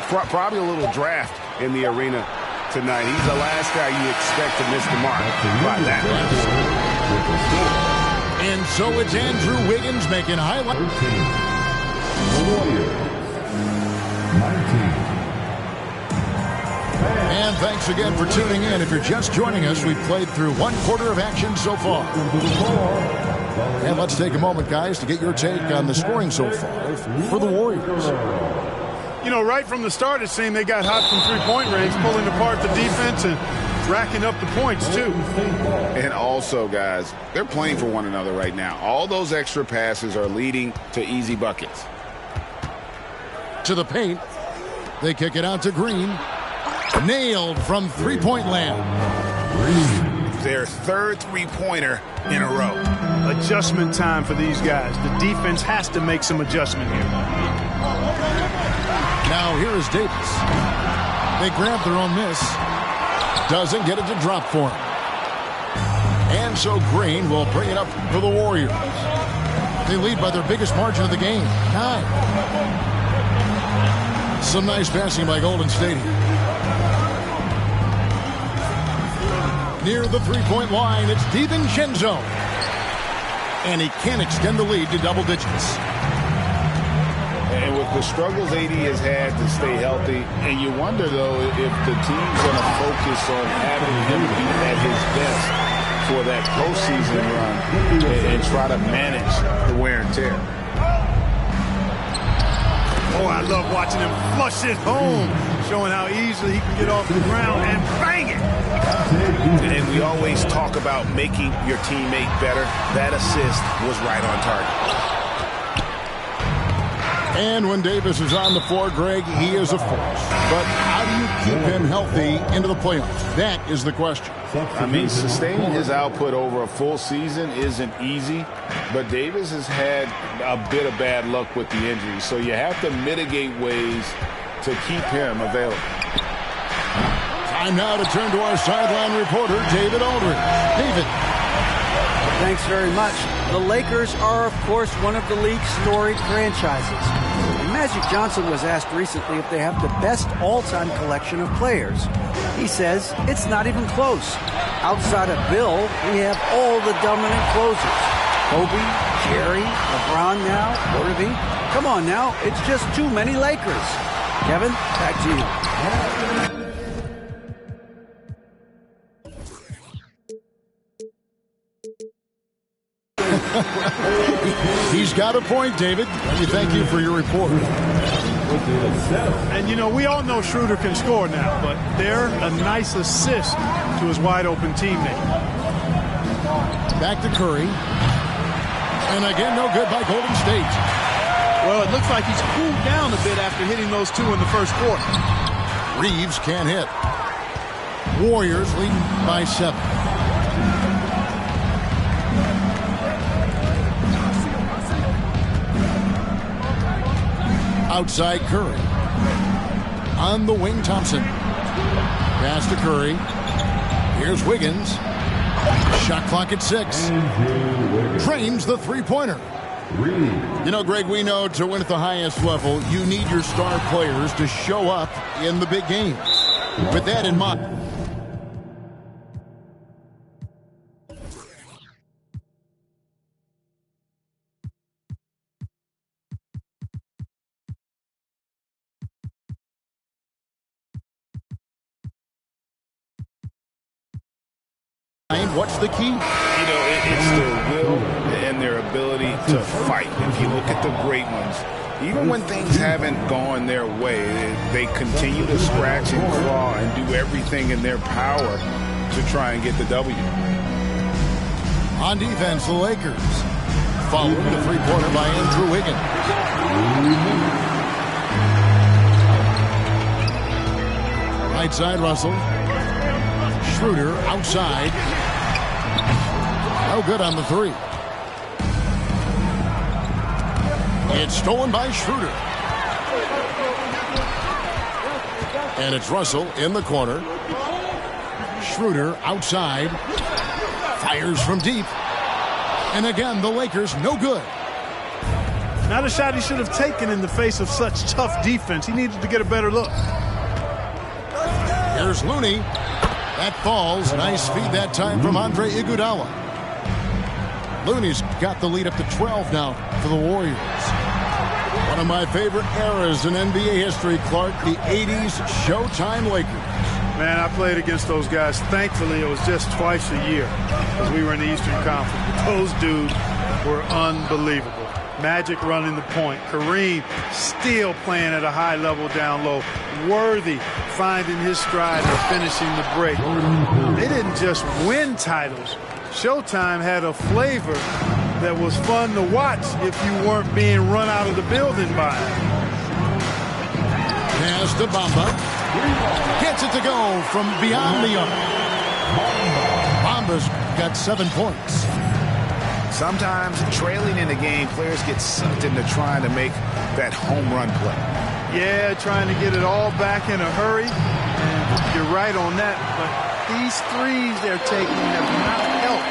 probably a little draft in the arena tonight. He's the last guy you expect to miss the mark by that much. And so it's Andrew Wiggins making highlight. 19. And thanks again for tuning in. If you're just joining us, we've played through one quarter of action so far. And let's take a moment, guys, to get your take on the scoring so far for the Warriors. You know, right from the start, it seemed they got hot from three-point range, pulling apart the defense and racking up the points, too. And also, guys, they're playing for one another right now. All those extra passes are leading to easy buckets. To the paint. They kick it out to Green. Nailed from three-point land. Their third three-pointer in a row. Adjustment time for these guys. The defense has to make some adjustment here. Now here is Davis. They grab their own miss. Doesn't get it to drop for him. And so Green will bring it up for the Warriors. They lead by their biggest margin of the game, 9. Some nice passing by Golden State. Near the three-point line, it's DiVincenzo. And he can't extend the lead to double digits. And with the struggles AD has had to stay healthy, and you wonder, though, if the team's going to focus on having him be at his best for that postseason run and try to manage the wear and tear. Oh, I love watching him flush it home, showing how easily he can get off the ground and bang it. And we always talk about making your teammate better. That assist was right on target. And when Davis is on the floor, Greg, he is a force. But how do you keep him healthy into the playoffs? That is the question. I mean, sustaining his output over a full season isn't easy, but Davis has had a bit of bad luck with the injury, so you have to mitigate ways to keep him available. Time now to turn to our sideline reporter, David Aldridge. David. Thanks very much. The Lakers are, of course, one of the league's storied franchises. And Magic Johnson was asked recently if they have the best all-time collection of players. He says it's not even close. Outside of Bill, we have all the dominant closers. Kobe, Jerry, LeBron now, Worthy. Come on now, it's just too many Lakers. Kevin, back to you. He's got a point, David. Thank you for your report. And, you know, we all know Schroeder can score now, but they're a nice assist to his wide-open teammate. Back to Curry. And again, no good by Golden State. Well, it looks like he's cooled down a bit after hitting those two in the first quarter. Reeves can't hit. Warriors leading by 7. Outside Curry. On the wing, Thompson. Pass to Curry. Here's Wiggins. Shot clock at 6. Drains the three-pointer. You know, Greg, we know to win at the highest level, you need your star players to show up in the big games. With that in mind. What's the key? You know, it's their will and their ability to fight. If you look at the great ones, even when things haven't gone their way, they continue to scratch and claw and do everything in their power to try and get the W. On defense, the Lakers. Following the three-pointer by Andrew Wiggins. Right side, Russell. Schroeder outside. No good on the 3. It's stolen by Schroeder. And it's Russell in the corner. Schroeder outside. Fires from deep. And again, the Lakers no good. Not a shot he should have taken in the face of such tough defense. He needed to get a better look. Here's Looney. That falls. Nice feed that time from Andre Iguodala. Looney's got the lead up to 12 now for the Warriors. One of my favorite eras in NBA history, Clark, the 80s Showtime Lakers. Man, I played against those guys. Thankfully, it was just twice a year because we were in the Eastern Conference. But those dudes were unbelievable. Magic running the point. Kareem still playing at a high level down low. Worthy finding his stride and finishing the break. They didn't just win titles. Showtime had a flavor that was fun to watch if you weren't being run out of the building by it. Pass to Bamba. Gets it to go from beyond the arc. Bamba's got 7 points. Sometimes trailing in a game, players get sucked into trying to make that home run play. Yeah, trying to get it all back in a hurry. And you're right on that. But these threes they're taking have not helped.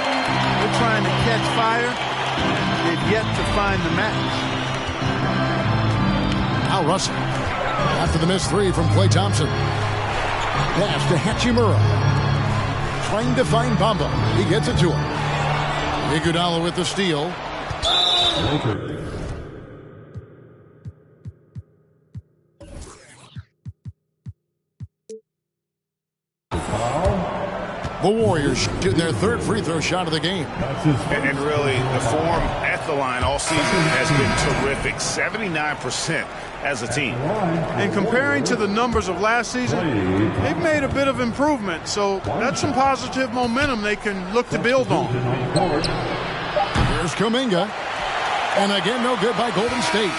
They're trying to catch fire. They've yet to find the match. Al Russell. After the missed three from Klay Thompson. Pass to Hachimura. Trying to find Bamba. He gets it to him. Iguodala with the steal. The Warriors shooting their third free throw shot of the game. And really, the form at the line all season has been terrific. 79% as a team. And comparing to the numbers of last season, they've made a bit of improvement. So that's some positive momentum they can look to build on. Here's Kuminga. And again, no good by Golden State.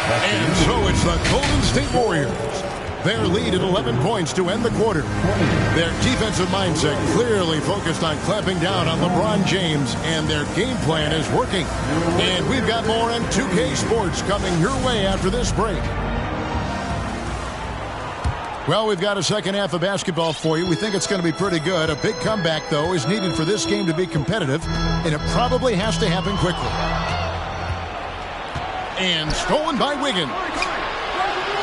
And so it's the Golden State Warriors. Their lead at 11 points to end the quarter. Their defensive mindset clearly focused on clamping down on LeBron James, and their game plan is working. And we've got more on 2K Sports coming your way after this break. Well, we've got a second half of basketball for you. We think it's going to be pretty good. A big comeback, though, is needed for this game to be competitive, and it probably has to happen quickly. And stolen by Wiggins.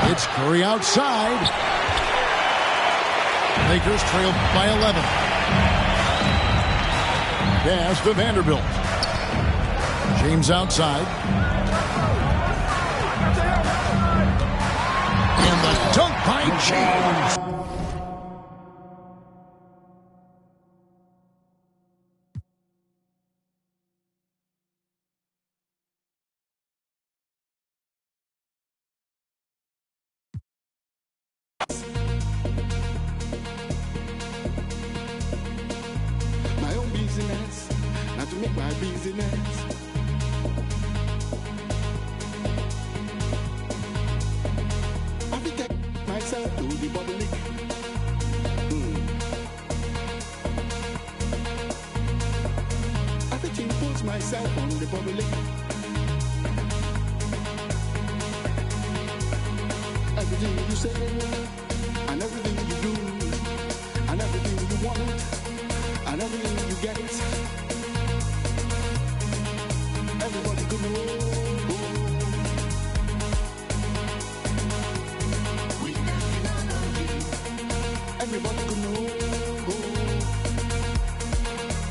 It's Curry outside. Lakers trail by 11. Pass to Vanderbilt. James outside. And the dunk by James. Not to make my business. I will take myself to the public. I will impose myself on the public. Everything you say, and everything you do, and everything you want, and everything you get. Everybody could know. Everybody could know.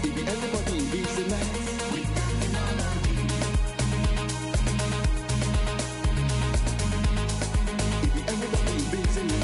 If everybody in business. If everybody in business. If everybody in business.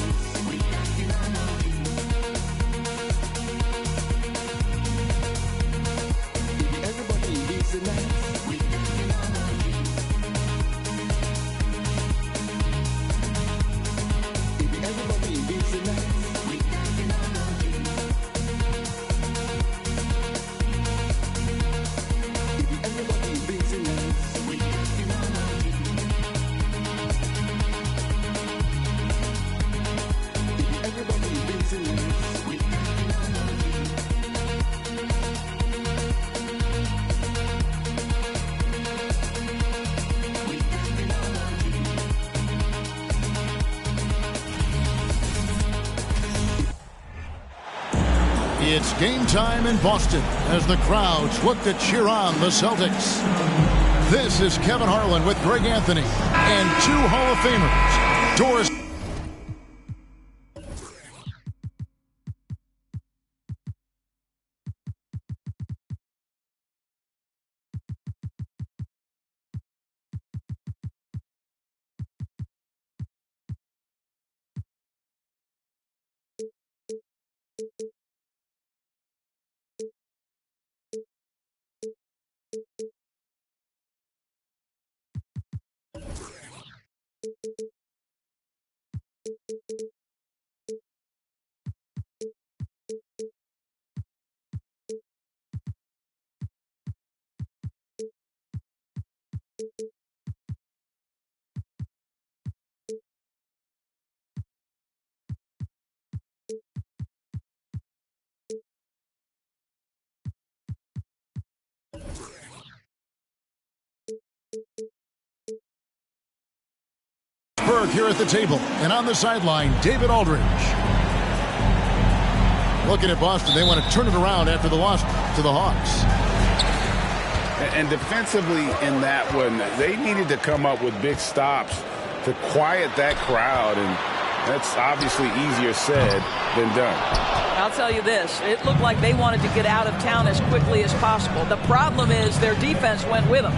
It's game time in Boston as the crowds look to cheer on the Celtics. This is Kevin Harlan with Greg Anthony and 2 Hall of Famers. Doris. Berg here at the table, and on the sideline, David Aldridge. Looking at Boston, they want to turn it around after the loss to the Hawks. And defensively in that one, they needed to come up with big stops to quiet that crowd, and that's obviously easier said than done. I'll tell you this, it looked like they wanted to get out of town as quickly as possible. The problem is their defense went with them.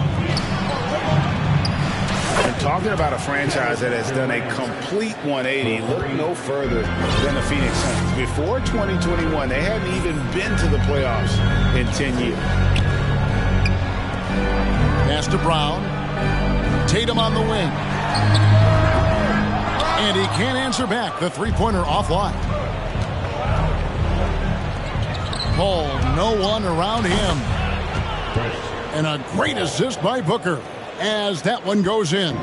And talking about a franchise that has done a complete 180, look no further than the Phoenix Suns. Before 2021, they hadn't even been to the playoffs in 10 years. Pass to Brown. Tatum on the wing. And he can't answer back. The three-pointer offline. Paul, no one around him. And a great assist by Booker as that one goes in.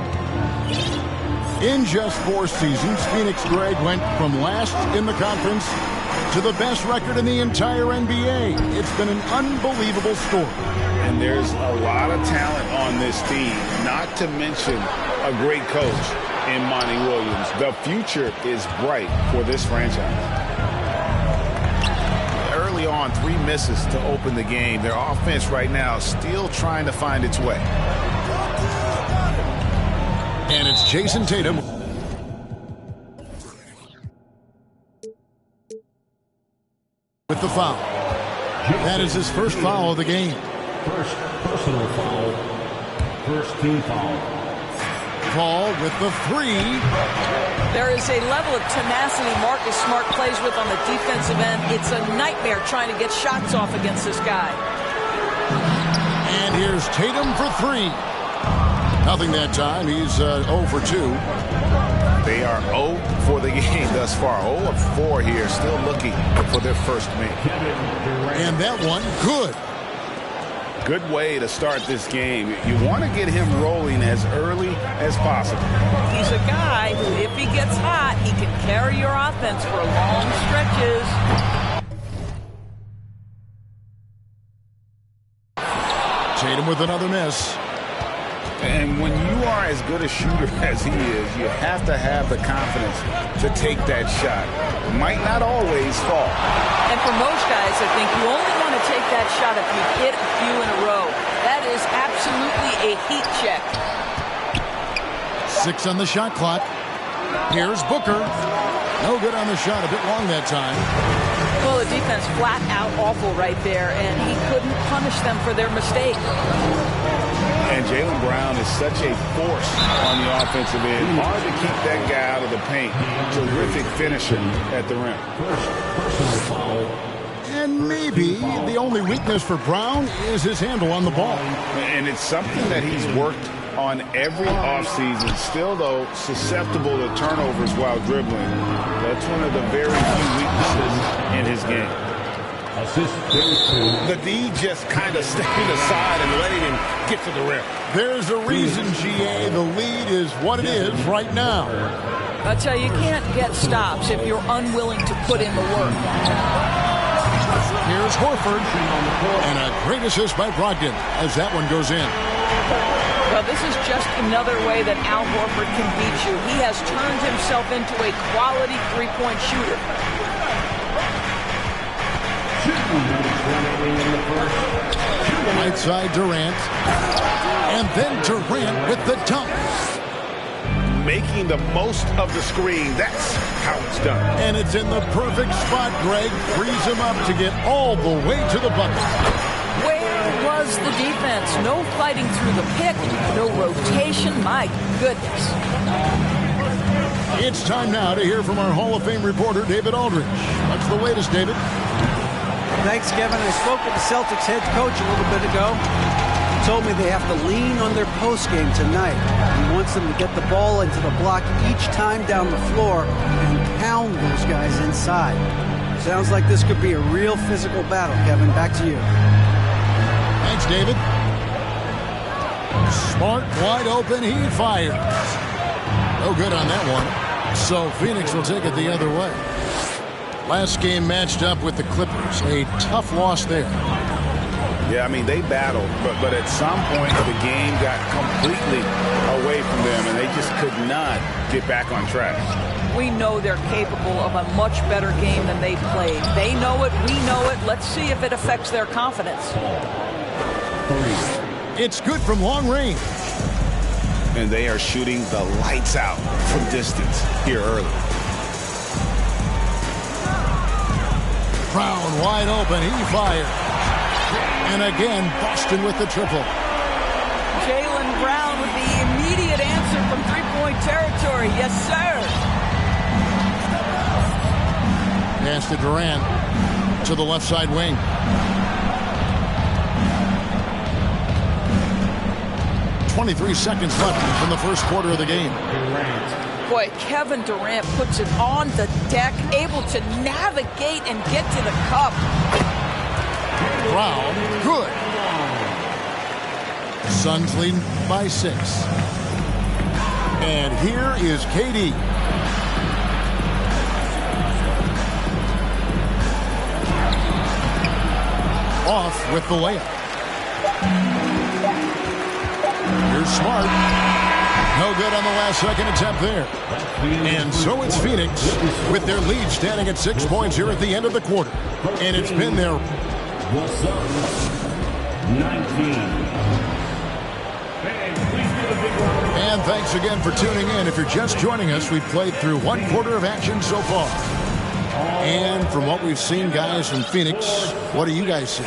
In just 4 seasons, Phoenix, Greg, went from last in the conference to the best record in the entire NBA. It's been an unbelievable story. And there's a lot of talent on this team, not to mention a great coach in Monty Williams. The future is bright for this franchise. Early on, 3 misses to open the game. Their offense right now still trying to find its way. And it's Jason Tatum. With the foul. That is his first foul of the game. First personal foul. First team foul. Paul with the 3. There is a level of tenacity Marcus Smart plays with on the defensive end. It's a nightmare trying to get shots off against this guy. And here's Tatum for 3. Nothing that time. He's 0 for 2. They are 0 for the game thus far. 0 of 4 here, still looking for their first make. And that one, good. Good way to start this game. You want to get him rolling as early as possible. He's a guy who, if he gets hot, he can carry your offense for long stretches. Tatum with another miss. And when you are as good a shooter as he is, you have to have the confidence to take that shot. It might not always fall. And for most guys, I think you only want to take that shot if you hit a few in a row. That is absolutely a heat check. 6 on the shot clock. Here's Booker. No good on the shot. A bit long that time. Well, the defense flat out awful right there, and he couldn't punish them for their mistake. And Jaylen Brown is such a force on the offensive end. Hard to keep that guy out of the paint. Terrific finisher at the rim. Personal foul. And maybe the only weakness for Brown is his handle on the ball. And it's something that he's worked on every offseason. Still, though, susceptible to turnovers while dribbling. That's one of the very few weaknesses in his game. Assist goes to The D just kind of stepping aside and letting him get to the rim. There's a reason, GA, the lead is what it is right now. I tell you, you can't get stops if you're unwilling to put in the work. Here's Horford. And a great assist by Brogdon as that one goes in. Well, this is just another way that Al Horford can beat you. He has turned himself into a quality three-point shooter. Right side Durant. And then Durant with the dunk. Making the most of the screen. That's how it's done. And it's in the perfect spot. Greg frees him up to get all the way to the bucket. Where was the defense? No fighting through the pick, no rotation. My goodness. It's time now to hear from our Hall of Fame reporter, David Aldridge. What's the latest, David? Thanks, Kevin. I spoke with the Celtics head coach a little bit ago. He told me they have to lean on their postgame tonight. He wants them to get the ball into the block each time down the floor and pound those guys inside. Sounds like this could be a real physical battle, Kevin. Back to you. Thanks, David. Smart, wide open, he fires. No good on that one. So Phoenix will take it the other way. Last game matched up with the Clippers. A tough loss there. Yeah, I mean, they battled, but at some point the game got completely away from them, and they just could not get back on track. We know they're capable of a much better game than they played. They know it, we know it. Let's see if it affects their confidence. It's good from long range. And they are shooting the lights out from distance here early. Brown wide open, he fires. And again, Boston with the triple. Jaylen Brown with the immediate answer from three-point territory. Yes, sir. Pass to Durant to the left side wing. .23 seconds left in the first quarter of the game. Boy, Kevin Durant puts it on the deck, able to navigate and get to the cup. Brown, good. Suns leading by 6. And here is KD. Off with the layup. Here's Smart. No good on the last second attempt there. And so it's Phoenix with their lead standing at 6 points here at the end of the quarter. And it's been their 19. And thanks again for tuning in. If you're just joining us, we've played through 1 quarter of action so far. And from what we've seen, guys, from Phoenix, what do you guys see?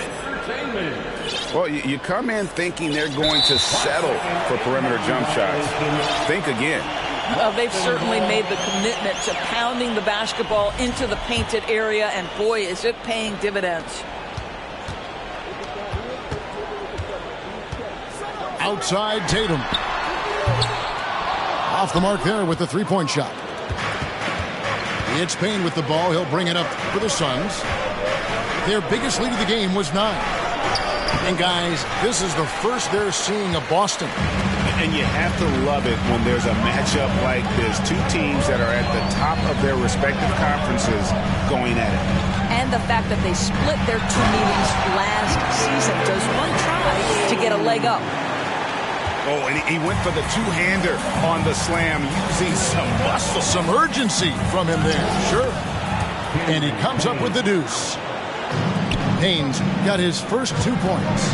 Well, you come in thinking they're going to settle for perimeter jump shots. Think again. Well, they've certainly made the commitment to pounding the basketball into the painted area, and boy, is it paying dividends. Outside Tatum. Off the mark there with the three-point shot. It's Payne with the ball. He'll bring it up for the Suns. Their biggest lead of the game was 9. And guys, this is the first they're seeing of Boston. And you have to love it when there's a matchup like this. 2 teams that are at the top of their respective conferences going at it. And the fact that they split their 2 meetings last season. Does one try to get a leg up? Oh, and he went for the two-hander on the slam, using some muscle. Some urgency from him there, sure. And he comes up with the deuce. Haynes got his first 2 points.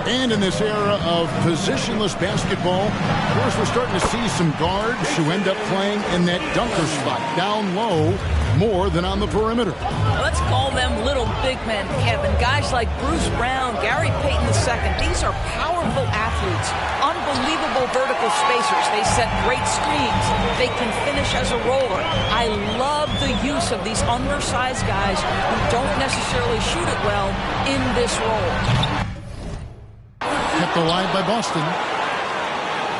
And in this era of positionless basketball, of course, we're starting to see some guards who end up playing in that dunker spot, down low, more than on the perimeter. Let's call them little big men, Kevin. Guys like Bruce Brown, Gary Payton II. These are powerful athletes, unbelievable vertical spacers. They set great screens. They can finish as a roller. I love the use of these undersized guys who don't necessarily shoot it well in this role. Kept alive by Boston.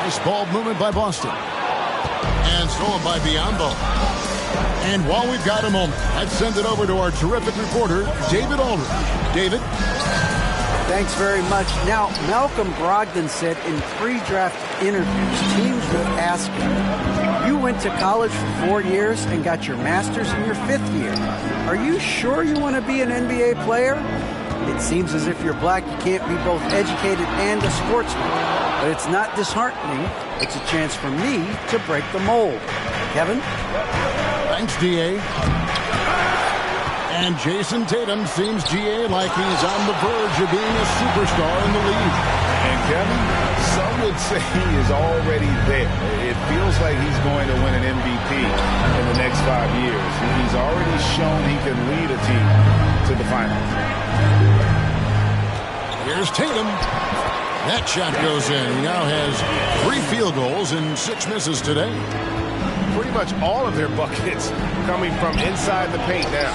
Nice ball movement by Boston. And stolen by Biyombo. And while we've got a moment, let's send it over to our terrific reporter, David Aldridge. David? Thanks very much. Now, Malcolm Brogdon said in pre-draft interviews, teams would ask him, you went to college for 4 years and got your master's in your 5th year. Are you sure you want to be an NBA player? It seems as if you're black, you can't be both educated and a sportsman. But it's not disheartening. It's a chance for me to break the mold. Kevin? Thanks, D.A. And Jason Tatum seems, GA, like he's on the verge of being a superstar in the league. And Kevin, some would say he is already there. It feels like he's going to win an MVP in the next 5 years. He's already shown he can lead a team to the finals. Here's Tatum. That shot goes in. He now has 3 field goals and 6 misses today. Pretty much all of their buckets coming from inside the paint now.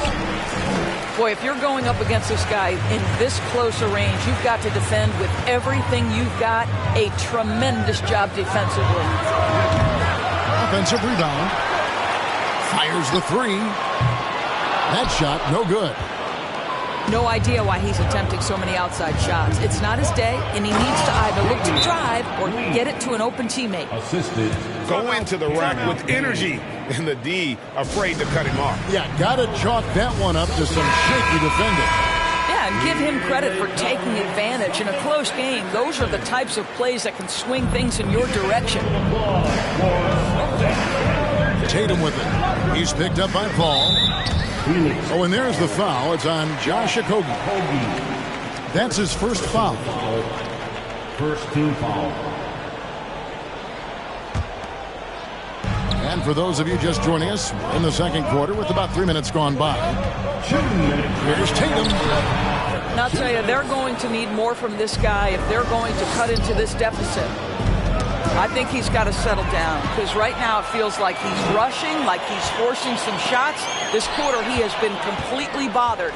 Boy, if you're going up against this guy in this close a range, you've got to defend with everything you've got. A tremendous job defensively. Offensive rebound. Fires the 3. That shot, no good. No idea why he's attempting so many outside shots. It's not his day, and he needs to either look to drive or get it to an open teammate. Assisted. Go into the rack with energy, and the D afraid to cut him off. Yeah, got to chalk that one up to some shaky defending. Yeah, and give him credit for taking advantage. In a close game, those are the types of plays that can swing things in your direction. Tatum with it. He's picked up by Paul. Oh, and there's the foul. It's on Josh Okogie. That's his first foul. First team foul. And for those of you just joining us in the second quarter with about 3 minutes gone by, here's Tatum. And I'll tell you, they're going to need more from this guy if they're going to cut into this deficit. I think he's got to settle down because right now it feels like he's rushing, like he's forcing some shots. This quarter he has been completely bothered.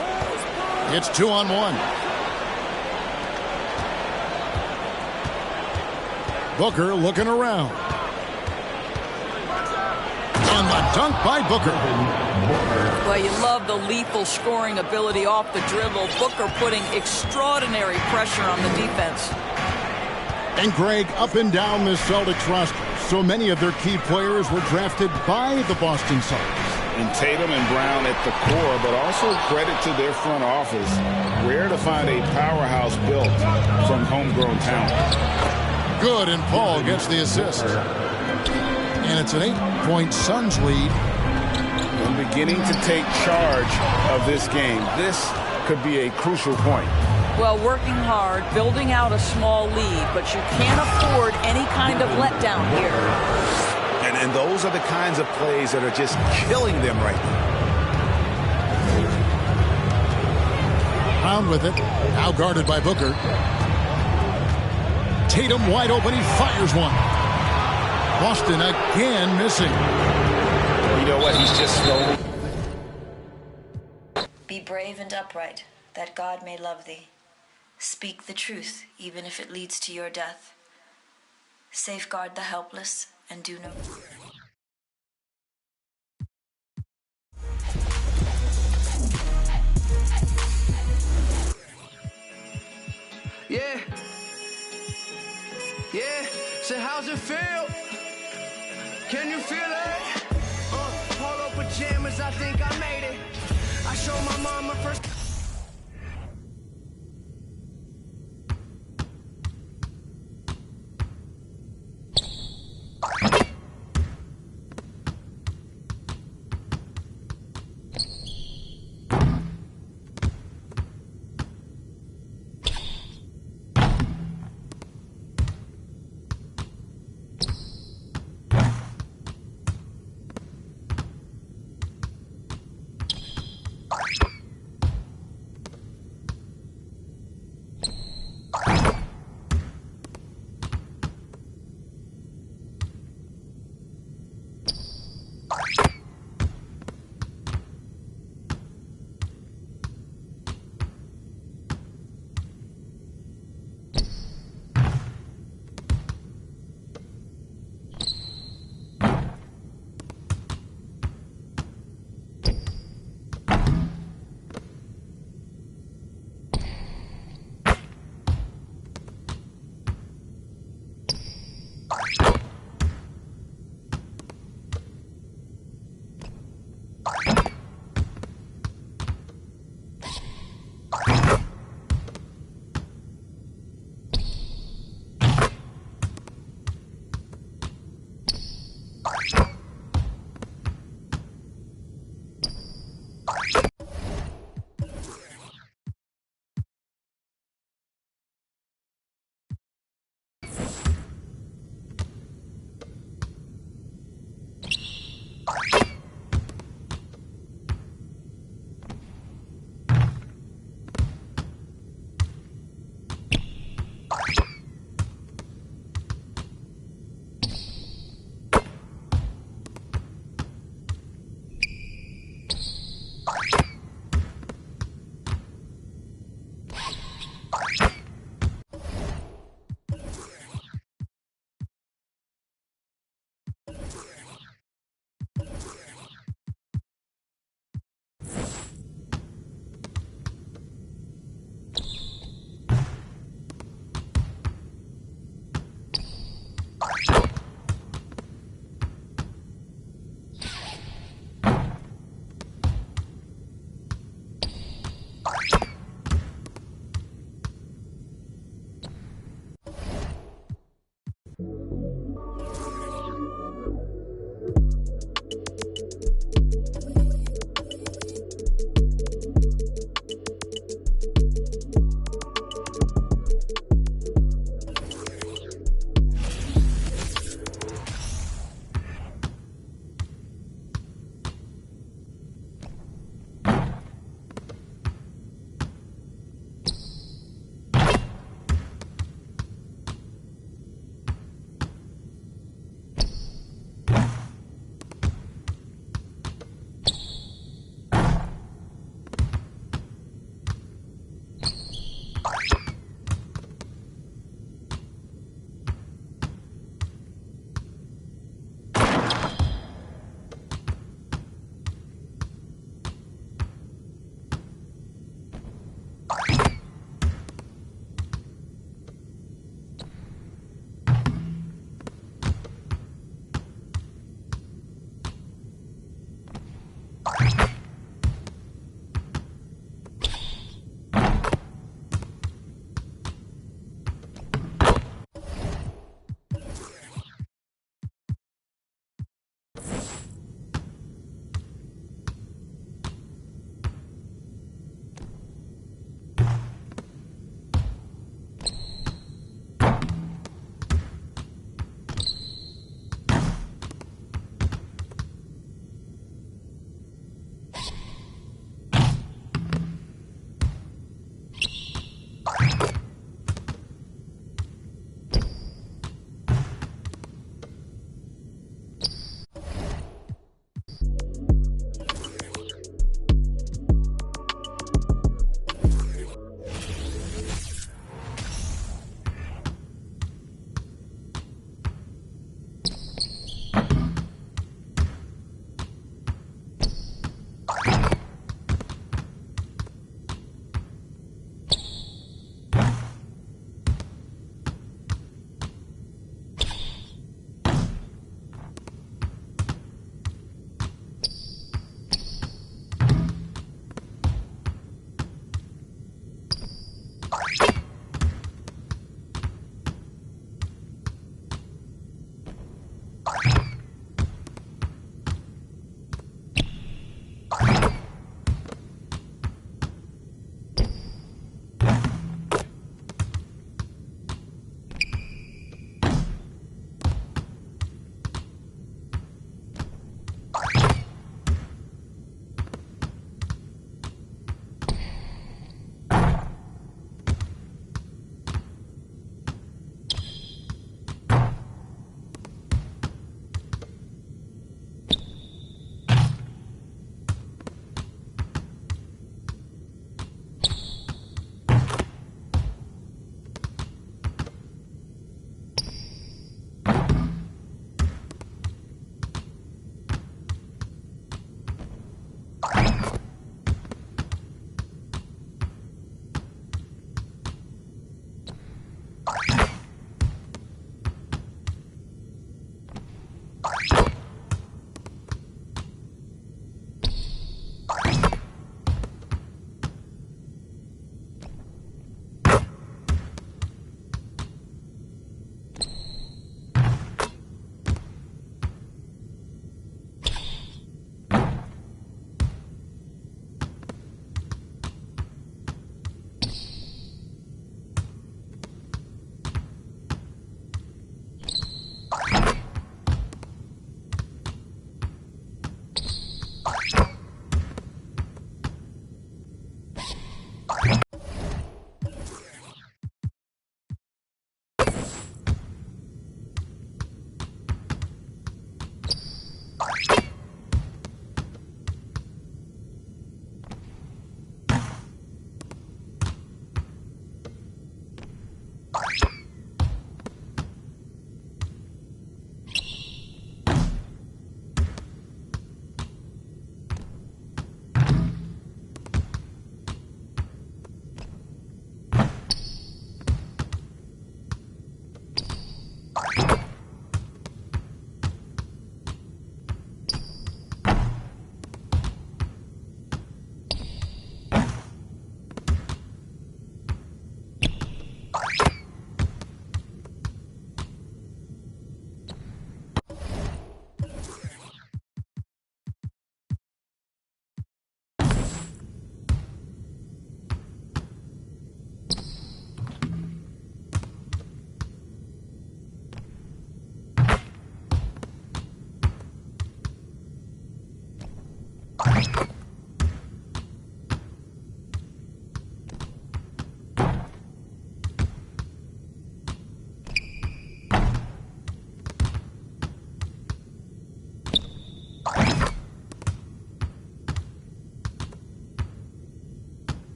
It's 2-on-1. Booker looking around. And the dunk by Booker. Well, you love the lethal scoring ability off the dribble. Booker putting extraordinary pressure on the defense. And Greg, up and down this Celtics roster, so many of their key players were drafted by the Boston Celtics. And Tatum and Brown at the core, but also credit to their front office. Rare to find a powerhouse built from homegrown talent. Good, and Paul gets the assist. And it's an 8-point Suns lead. And beginning to take charge of this game. This could be a crucial point. Well, working hard, building out a small lead, but you can't afford any kind of letdown here. And those are the kinds of plays that are just killing them right now. Brown with it. Now guarded by Booker. Tatum wide open. He fires one. Boston again missing. You know what? He's just slowly. Be brave and upright, that God may love thee. Speak the truth, even if it leads to your death. Safeguard the helpless and do no harm. Yeah. So how's it feel? Can you feel it? Polo pajamas, I think I made it. I showed my mama first.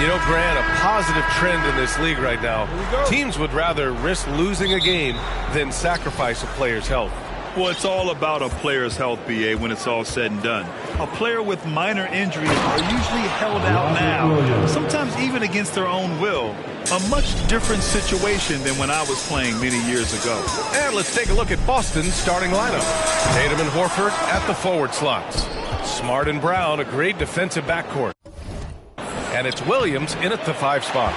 You know, Grant, a positive trend in this league right now. Teams would rather risk losing a game than sacrifice a player's health. Well, it's all about a player's health, B.A., when it's all said and done. A player with minor injuries are usually held out now, sometimes even against their own will. A much different situation than when I was playing many years ago. And let's take a look at Boston's starting lineup. Tatum and Horford at the forward slots. Smart and Brown, a great defensive backcourt. And it's Williams in at the 5 spot.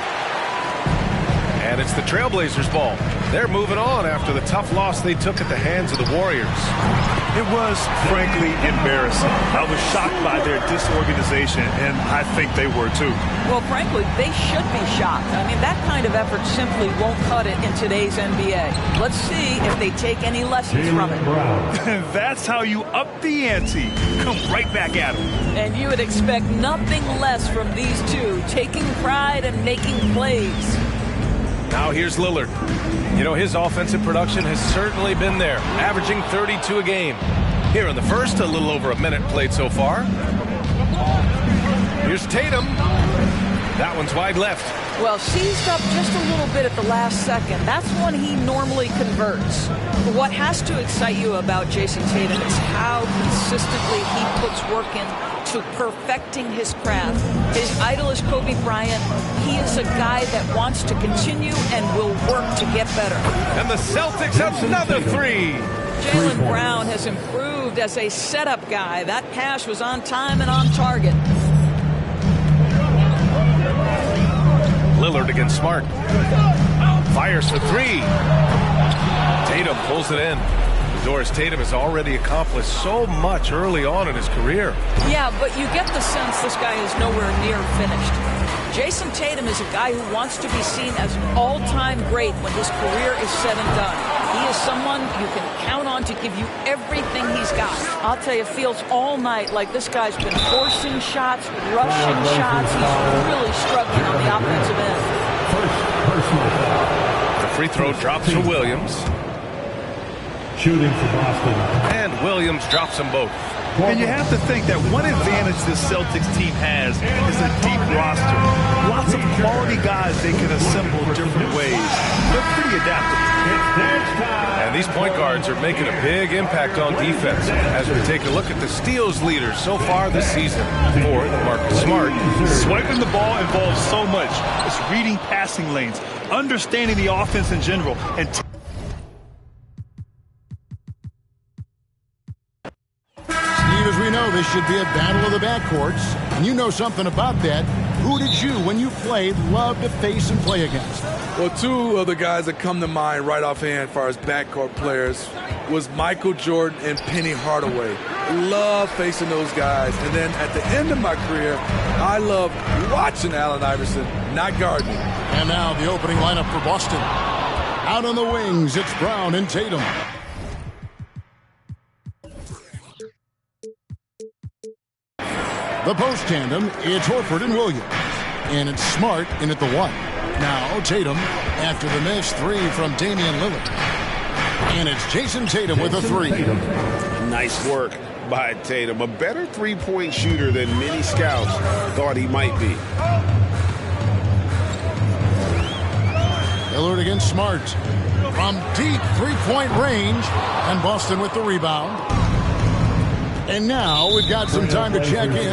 And it's the Trailblazers' ball. They're moving on after the tough loss they took at the hands of the Warriors. It was, frankly, embarrassing. I was shocked by their disorganization, and I think they were too. Well, frankly, they should be shocked. I mean, that kind of effort simply won't cut it in today's NBA. Let's see if they take any lessons from it. That's how you up the ante. Come right back at them. And you would expect nothing less from these two, taking pride and making plays. Now here's Lillard. You know, his offensive production has certainly been there, averaging 32 a game. Here in the first, a little over a minute played so far. Here's Tatum. That one's wide left. Well, seized up just a little bit at the last second. That's when he normally converts. But what has to excite you about Jason Tatum is how consistently he puts work in to perfecting his craft. His idol is Kobe Bryant. He is a guy that wants to continue and will work to get better. And the Celtics have another 3. Jaylen Brown has improved as a setup guy. That pass was on time and on target. Lillard against Smart. Fires for 3. Tatum pulls it in. Doris Tatum has already accomplished so much early on in his career. Yeah, but you get the sense this guy is nowhere near finished. Jason Tatum is a guy who wants to be seen as an all-time great when his career is said and done. He is someone you can count count on to give you everything he's got. I'll tell you, it feels all night like this guy's been forcing shots, rushing shots. He's really struggling on the offensive end. The free throw drops for Williams. Shooting for Boston. And Williams drops them both. And you have to think that one advantage this Celtics team has is a deep roster. Lots of quality guys they can assemble different ways. They're pretty adaptable. And these point guards are making a big impact on defense as we take a look at the steals leaders so far this season. Fourth, Marcus Smart. Swiping the ball involves so much. It's reading passing lanes, understanding the offense in general, and As we know, this should be a battle of the backcourts, and you know something about that. Who did you, when you played, love to face and play against? Well, two of the guys that come to mind right offhand as far as backcourt players was Michael Jordan and Penny Hardaway. Love facing those guys. And then at the end of my career, I loved watching Allen Iverson, not guarding. And now the opening lineup for Boston. Out on the wings, it's Brown and Tatum. The post tandem, it's Horford and Williams. And it's Smart in at the 1. Now Tatum after the missed 3 from Damian Lillard. And it's Jason Tatum with a 3. Nice work by Tatum. A better three-point shooter than many scouts thought he might be. Lillard against Smart. From deep three-point range. And Boston with the rebound. And now we've got some time to check in.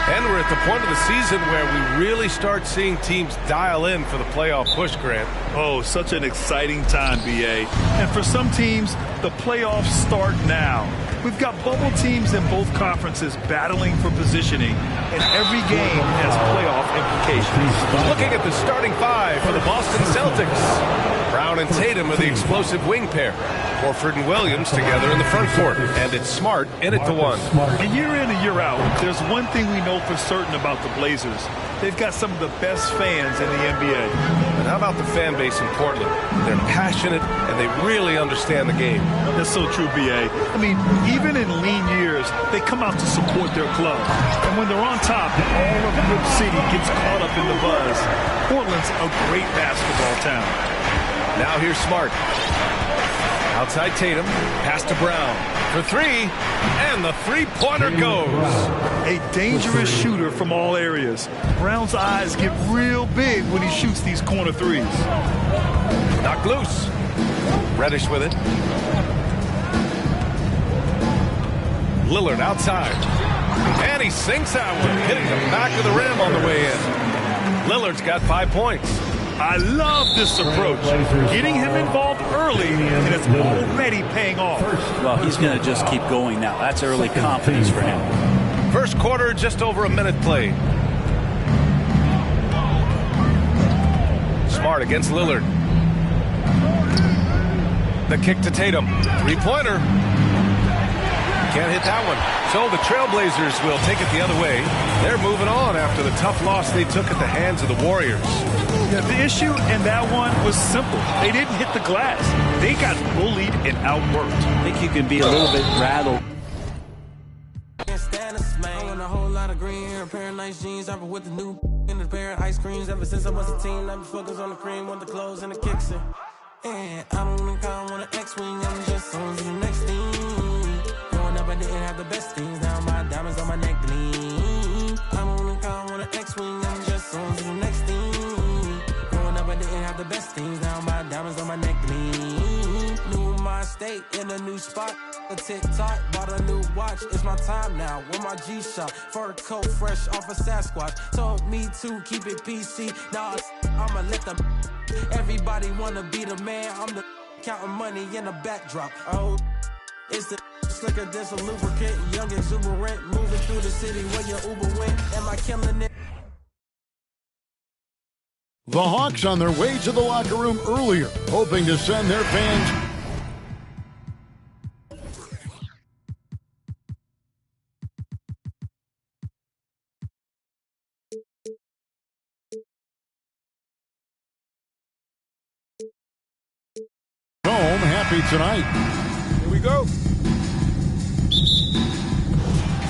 And we're at the point of the season where we really start seeing teams dial in for the playoff push, Grant. oh, such an exciting time, B.A. And for some teams, the playoffs start now. We've got bubble teams in both conferences battling for positioning, and every game has playoff implications. Looking at the starting 5 for the Boston Celtics. Brown and Tatum are the explosive wing pair. Horford and Williams together in the front court. And it's Smart in at the 1. And year in and year out, there's one thing we know for certain about the Blazers. They've got some of the best fans in the NBA. And how about the fan base in Portland? They're passionate, and they really understand the game. That's so true, B.A. I mean, even in lean years, they come out to support their club. And when they're on top, all of Rip City gets caught up in the buzz. Portland's a great basketball town. Now here's Smart. Outside Tatum, pass to Brown for 3, and the three-pointer goes. A dangerous shooter from all areas. Brown's eyes get real big when he shoots these corner threes. Knocked loose. Reddish with it. Lillard outside. And he sinks that one, hitting the back of the rim on the way in. Lillard's got 5 points. I love this approach. Getting him involved early, and it's already paying off. Well, he's going to just keep going now. That's early confidence for him. First quarter, just over a minute played. Smart against Lillard. The kick to Tatum. Three-pointer. Can't hit that one. So the Trailblazers will take it the other way. They're moving on after the tough loss they took at the hands of the Warriors. Yeah, the issue in that one was simple. They didn't hit the glass. They got bullied and outworked. I think you can be a little bit rattled. I want a whole lot of green hair, a pair of nice jeans, I've been with the new and a pair of ice creams ever since I was a teen. I've been focused on the cream, want the clothes and the kicks. And I don't want to call, want an X-wing, I'm just on to the next thing. Growing up, I didn't have the best things, now my diamonds on my neck gleam. I don't want to call, want an X-wing, I'm just on to the next thing. Growing up, I didn't have the best things, now my diamonds on my neck gleam. New in my state, in a new spot. A TikTok, bought a new watch. It's my time now. With my G-Shock, fur coat fresh off a Sasquatch. Told me to keep it PC. Now I'ma let them. Everybody wanna be the man. I'm the counting money in the backdrop. Oh, it's the slicker than some lubricant. Young exuberant, moving through the city where your Uber went. Am I killing it? The Hawks on their way to the locker room earlier, hoping to send their fans trophy tonight. Here we go.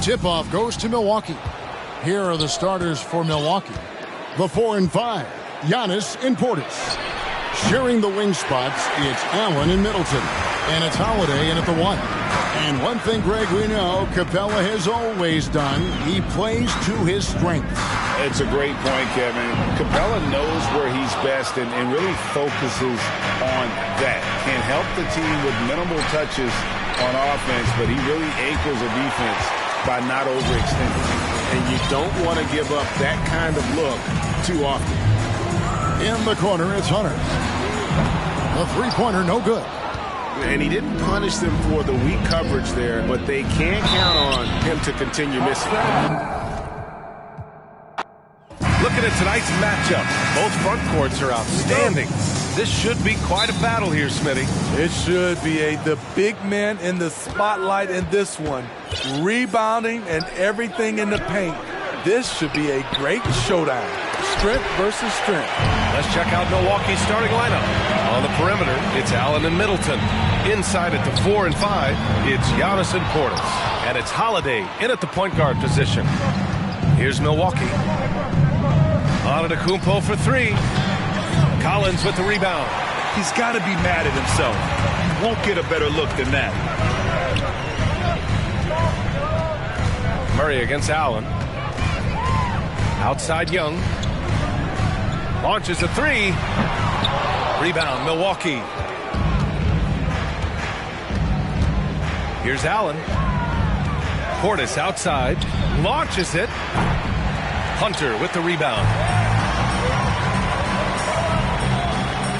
Tip-off goes to Milwaukee. Here are the starters for Milwaukee. The 4 and 5, Giannis and Portis. Sharing the wing spots, it's Allen and Middleton. And it's Holiday in at the 1. And one thing, Greg, we know Capella has always done. He plays to his strengths. It's a great point, Kevin. Capella knows where he's best and really focuses on that. Can help the team with minimal touches on offense, but he really anchors a defense by not overextending. And you don't want to give up that kind of look too often. In the corner, it's Hunter. The three-pointer, no good. And he didn't punish them for the weak coverage there, but they can't count on him to continue missing. Looking at tonight's matchup, both front courts are outstanding. This should be quite a battle here, Smitty. It should be the big man in the spotlight in this one. Rebounding and everything in the paint. This should be a great showdown. Strength versus strength. Let's check out Milwaukee's starting lineup. On the perimeter, it's Allen and Middleton. Inside at the 4 and 5, it's Giannis and Portis. And it's Holiday in at the point guard position. Here's Milwaukee. Antetokounmpo for 3. Collins with the rebound. He's got to be mad at himself. He won't get a better look than that. Murray against Allen. Outside Young. Launches a 3. Rebound, Milwaukee. Here's Allen. Portis outside. Launches it. Hunter with the rebound.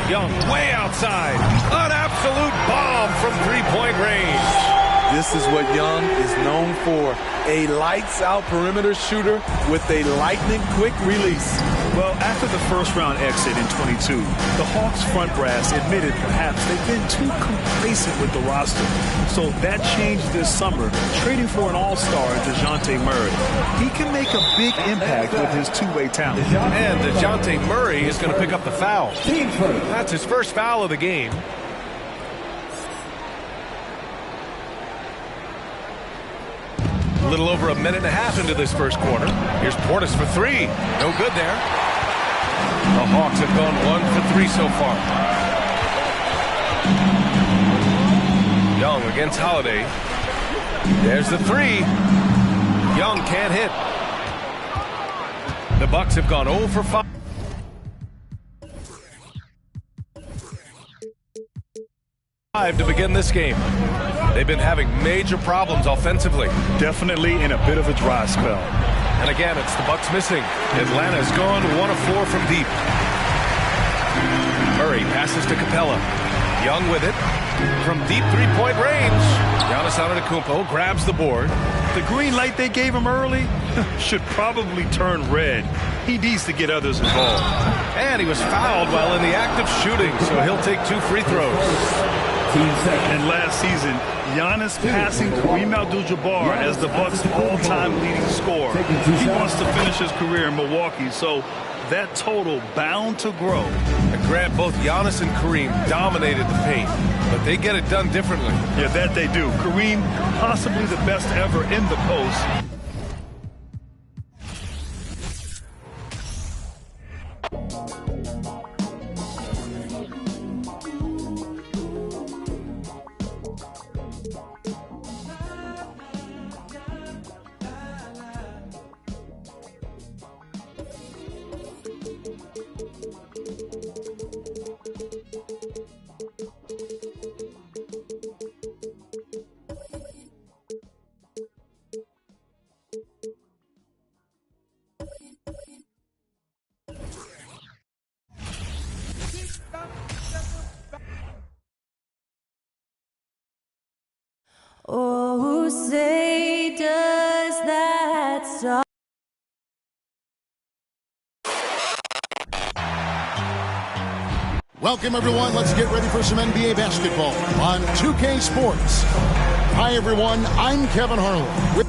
Young way outside. An absolute bomb from three-point range. This is what Young is known for. A lights-out perimeter shooter with a lightning-quick release. Well, after the first-round exit in 22, the Hawks front brass admitted perhaps they've been too complacent with the roster. So that changed this summer, trading for an all-star, DeJounte Murray. He can make a big impact with his two-way talent. And DeJounte Murray is going to pick up the foul. That's his first foul of the game. A little over a minute and a half into this first quarter. Here's Portis for 3. No good there. The Hawks have gone 1 for 3 so far. Young against Holiday. There's the 3. Young can't hit. The Bucks have gone 0 for 5. To begin this game. They've been having major problems offensively. Definitely in a bit of a dry spell. And again, it's the Bucks missing. Atlanta's gone 1 of 4 from deep. Murray passes to Capella. Young with it. From deep three-point range. Giannis Antetokounmpo grabs the board. The green light they gave him early should probably turn red. He needs to get others involved. And he was fouled while in the act of shooting, so he'll take 2 free throws. And last season, Giannis passing Kareem Abdul-Jabbar as the Bucks' all-time leading scorer. He wants to finish his career in Milwaukee, so that total bound to grow. And Grant, both Giannis and Kareem dominated the paint, but they get it done differently. Yeah, that they do. Kareem, possibly the best ever in the post. Oh, say does that stop? Welcome, everyone. Let's get ready for some NBA basketball on 2K Sports. Hi, everyone. I'm Kevin Harlan. With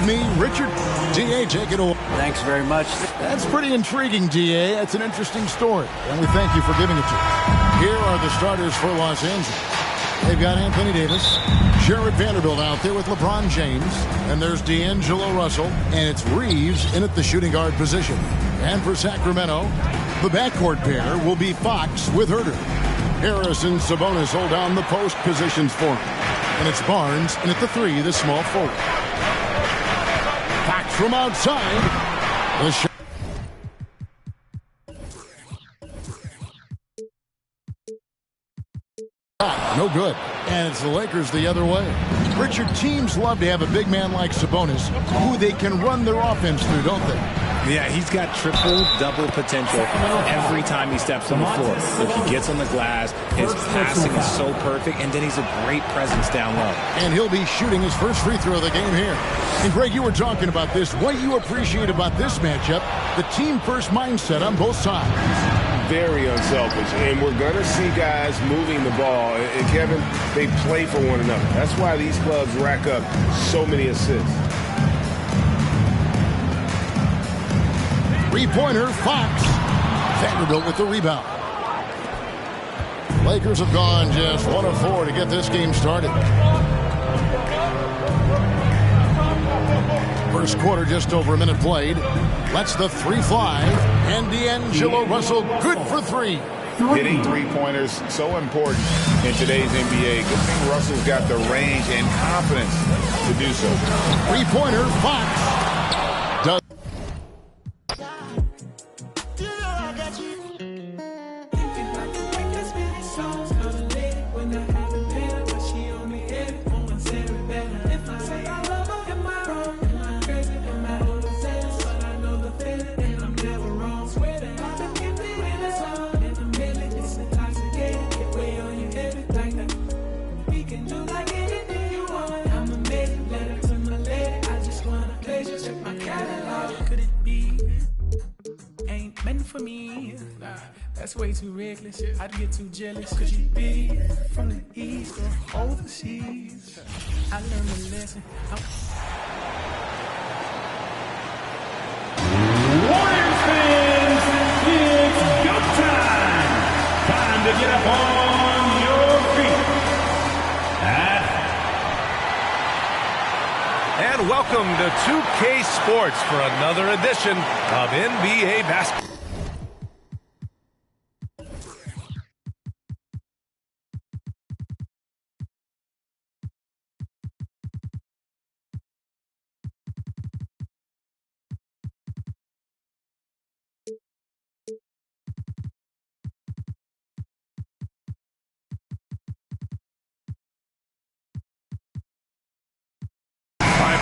me, Richard. D.A., take it away. Thanks very much. That's pretty intriguing, D.A. That's an interesting story, and we thank you for giving it to us. Here are the starters for Los Angeles. They've got Anthony Davis, Jared Vanderbilt out there with LeBron James, and there's D'Angelo Russell, and it's Reeves in at the shooting guard position. And for Sacramento, the backcourt pair will be Fox with Herter. Harris and Sabonis hold down the post positions for him. And it's Barnes in at the 3, the small forward. Fox from outside. The shot. No good. And it's the Lakers the other way. Richard, teams love to have a big man like Sabonis who they can run their offense through, don't they? Yeah, he's got triple-double potential every time he steps on the floor. If he gets on the glass, his passing is so perfect, and then he's a great presence down low. And he'll be shooting his first free throw of the game here. And, Greg, you were talking about this. What you appreciate about this matchup, the team-first mindset on both sides. Very unselfish, and we're going to see guys moving the ball. And, Kevin, they play for one another. That's why these clubs rack up so many assists. Three-pointer, Fox. Vanderbilt with the rebound. Lakers have gone just 1 of 4 to get this game started. First quarter, just over a minute played. Lets the 3 fly. And D'Angelo Russell, good for 3. Hitting three-pointers, so important in today's NBA. Good thing Russell's got the range and confidence to do so. Three-pointer, Fox. For me, nah, that's way too reckless. I'd get too jealous. Could you be from the east or overseas? I learned a lesson. Warriors fans, it's go time! Time to get up on your feet. And welcome to 2K Sports for another edition of NBA Basketball.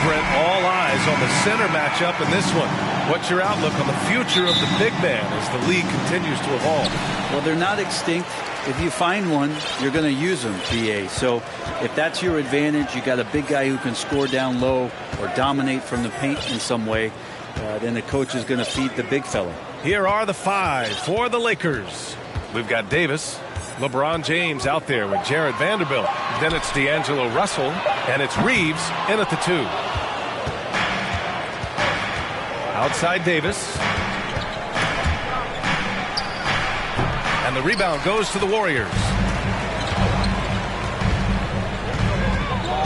Brent, all eyes on the center matchup in this one. What's your outlook on the future of the big man as the league continues to evolve? Well, they're not extinct. If you find one, you're going to use them, BA. So if that's your advantage, you got a big guy who can score down low or dominate from the paint in some way, then the coach is going to feed the big fella. Here are the 5 for the Lakers. We've got Davis, LeBron James out there with Jared Vanderbilt. Then it's D'Angelo Russell, and it's Reeves in at the 2. Outside Davis. And the rebound goes to the Warriors.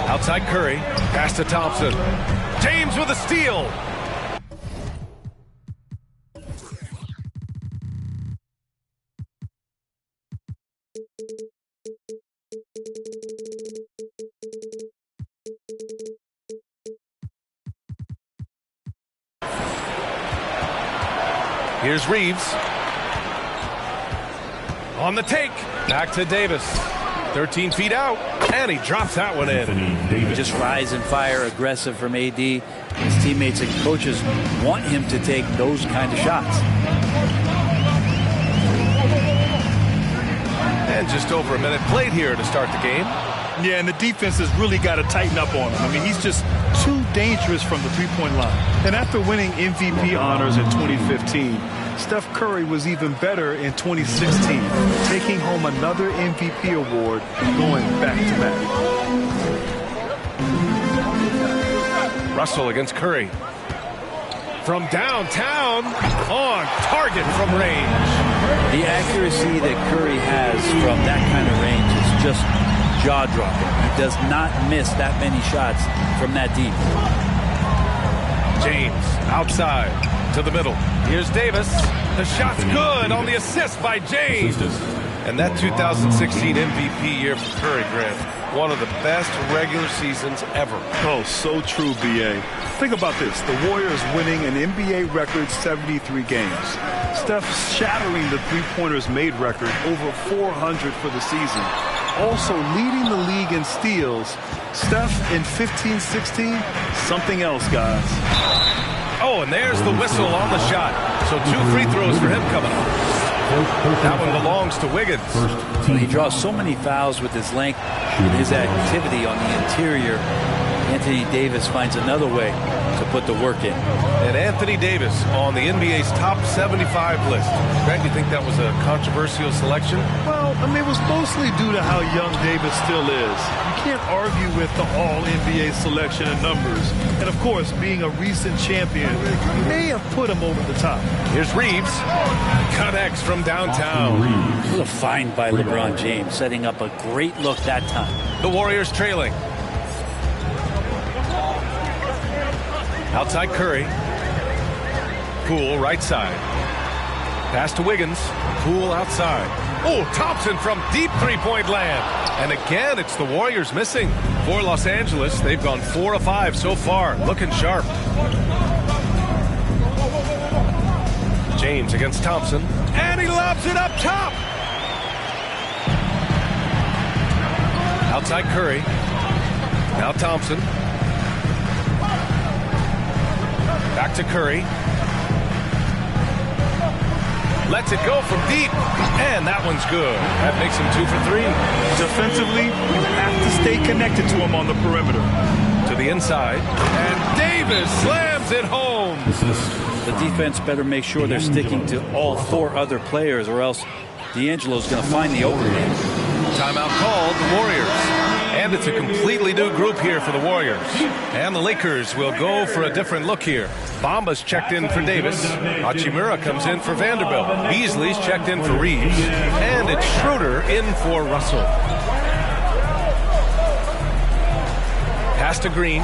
Outside Curry. Pass to Thompson. James with a steal. Here's Reeves. On the take. Back to Davis. 13 feet out. And he drops that one in. Just rise and fire, aggressive from AD. His teammates and coaches want him to take those kind of shots. And just over a minute played here to start the game. Yeah, and the defense has really got to tighten up on him. I mean, he's just too dangerous from the three-point line. And after winning MVP honors in 2015, Steph Curry was even better in 2016, taking home another MVP award going back-to-back. Russell against Curry. From downtown, on target from range. The accuracy that Curry has from that kind of range is just jaw-dropping. He does not miss that many shots from that deep. James outside to the middle. Here's Davis. The shot's good on the assist by James. And that 2016 MVP year for Curry, Grant, one of the best regular seasons ever. Oh, so true, B.A. Think about this. The Warriors winning an NBA record 73 games. Steph shattering the three-pointers made record, over 400 for the season. Also leading the league in steals. Steph in 15-16, something else, guys. Oh, and there's the whistle on the shot. So 2 free throws for him coming up. That one belongs to Wiggins. Well, he draws so many fouls with his length and his activity on the interior. Anthony Davis finds another way to put the work in. And Anthony Davis on the NBA's top 75 list. Grant, you think that was a controversial selection? Well, I mean, it was mostly due to how young Davis still is. You can't argue with the all-NBA selection and numbers. And, of course, being a recent champion may have put him over the top. Here's Reeves. Connects from downtown. What a find by LeBron James, setting up a great look that time. The Warriors trailing. Outside Curry. Poole right side. Pass to Wiggins. Poole outside. Oh, Thompson from deep three-point land. And again, it's the Warriors missing. For Los Angeles, they've gone 4 of 5 so far. Looking sharp. James against Thompson. And he lobs it up top. Outside Curry. Now Thompson. Back to Curry. Lets it go from deep. And that one's good. That makes him 2 for 3. Defensively, you have to stay connected to him on the perimeter. To the inside. And Davis slams it home. The defense better make sure they're sticking to all 4 other players, or else D'Angelo's going to find the opening. Timeout called, the Warriors. And it's a completely new group here for the Warriors. And the Lakers will go for a different look here. Bamba's checked in for Davis. Hachimura comes in for Vanderbilt. Beasley's checked in for Reeves. And it's Schroeder in for Russell. Pass to Green.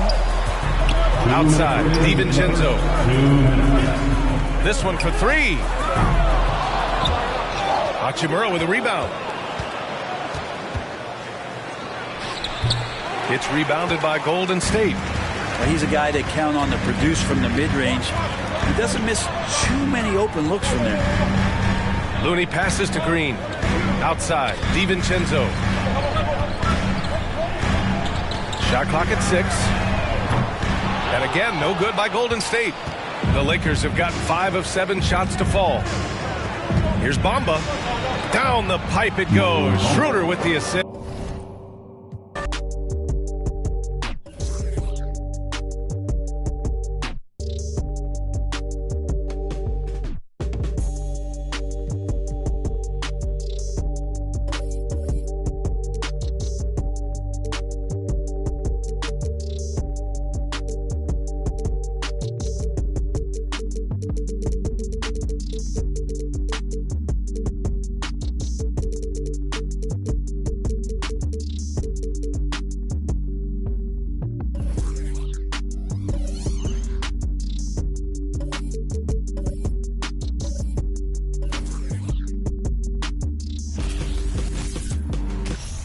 Outside, DiVincenzo. This one for 3. Hachimura with a rebound. It's rebounded by Golden State. Well, he's a guy that count on to produce from the mid-range. He doesn't miss too many open looks from there. Looney passes to Green. Outside, DiVincenzo. Shot clock at 6. And again, no good by Golden State. The Lakers have gotten 5 of 7 shots to fall. Here's Bamba. Down the pipe it goes. Schroeder with the assist.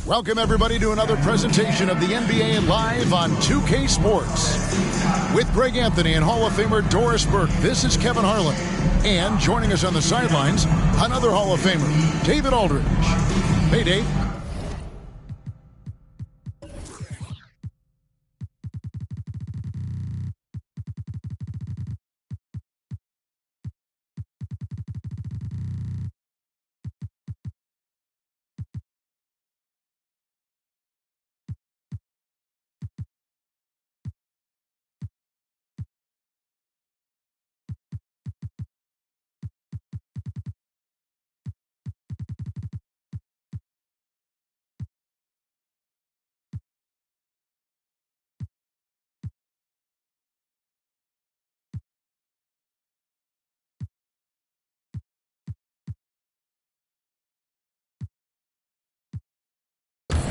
Welcome, everybody, to another presentation of the NBA Live on 2K Sports. With Greg Anthony and Hall of Famer Doris Burke, this is Kevin Harlan. And joining us on the sidelines, another Hall of Famer, David Aldridge. Hey, Dave.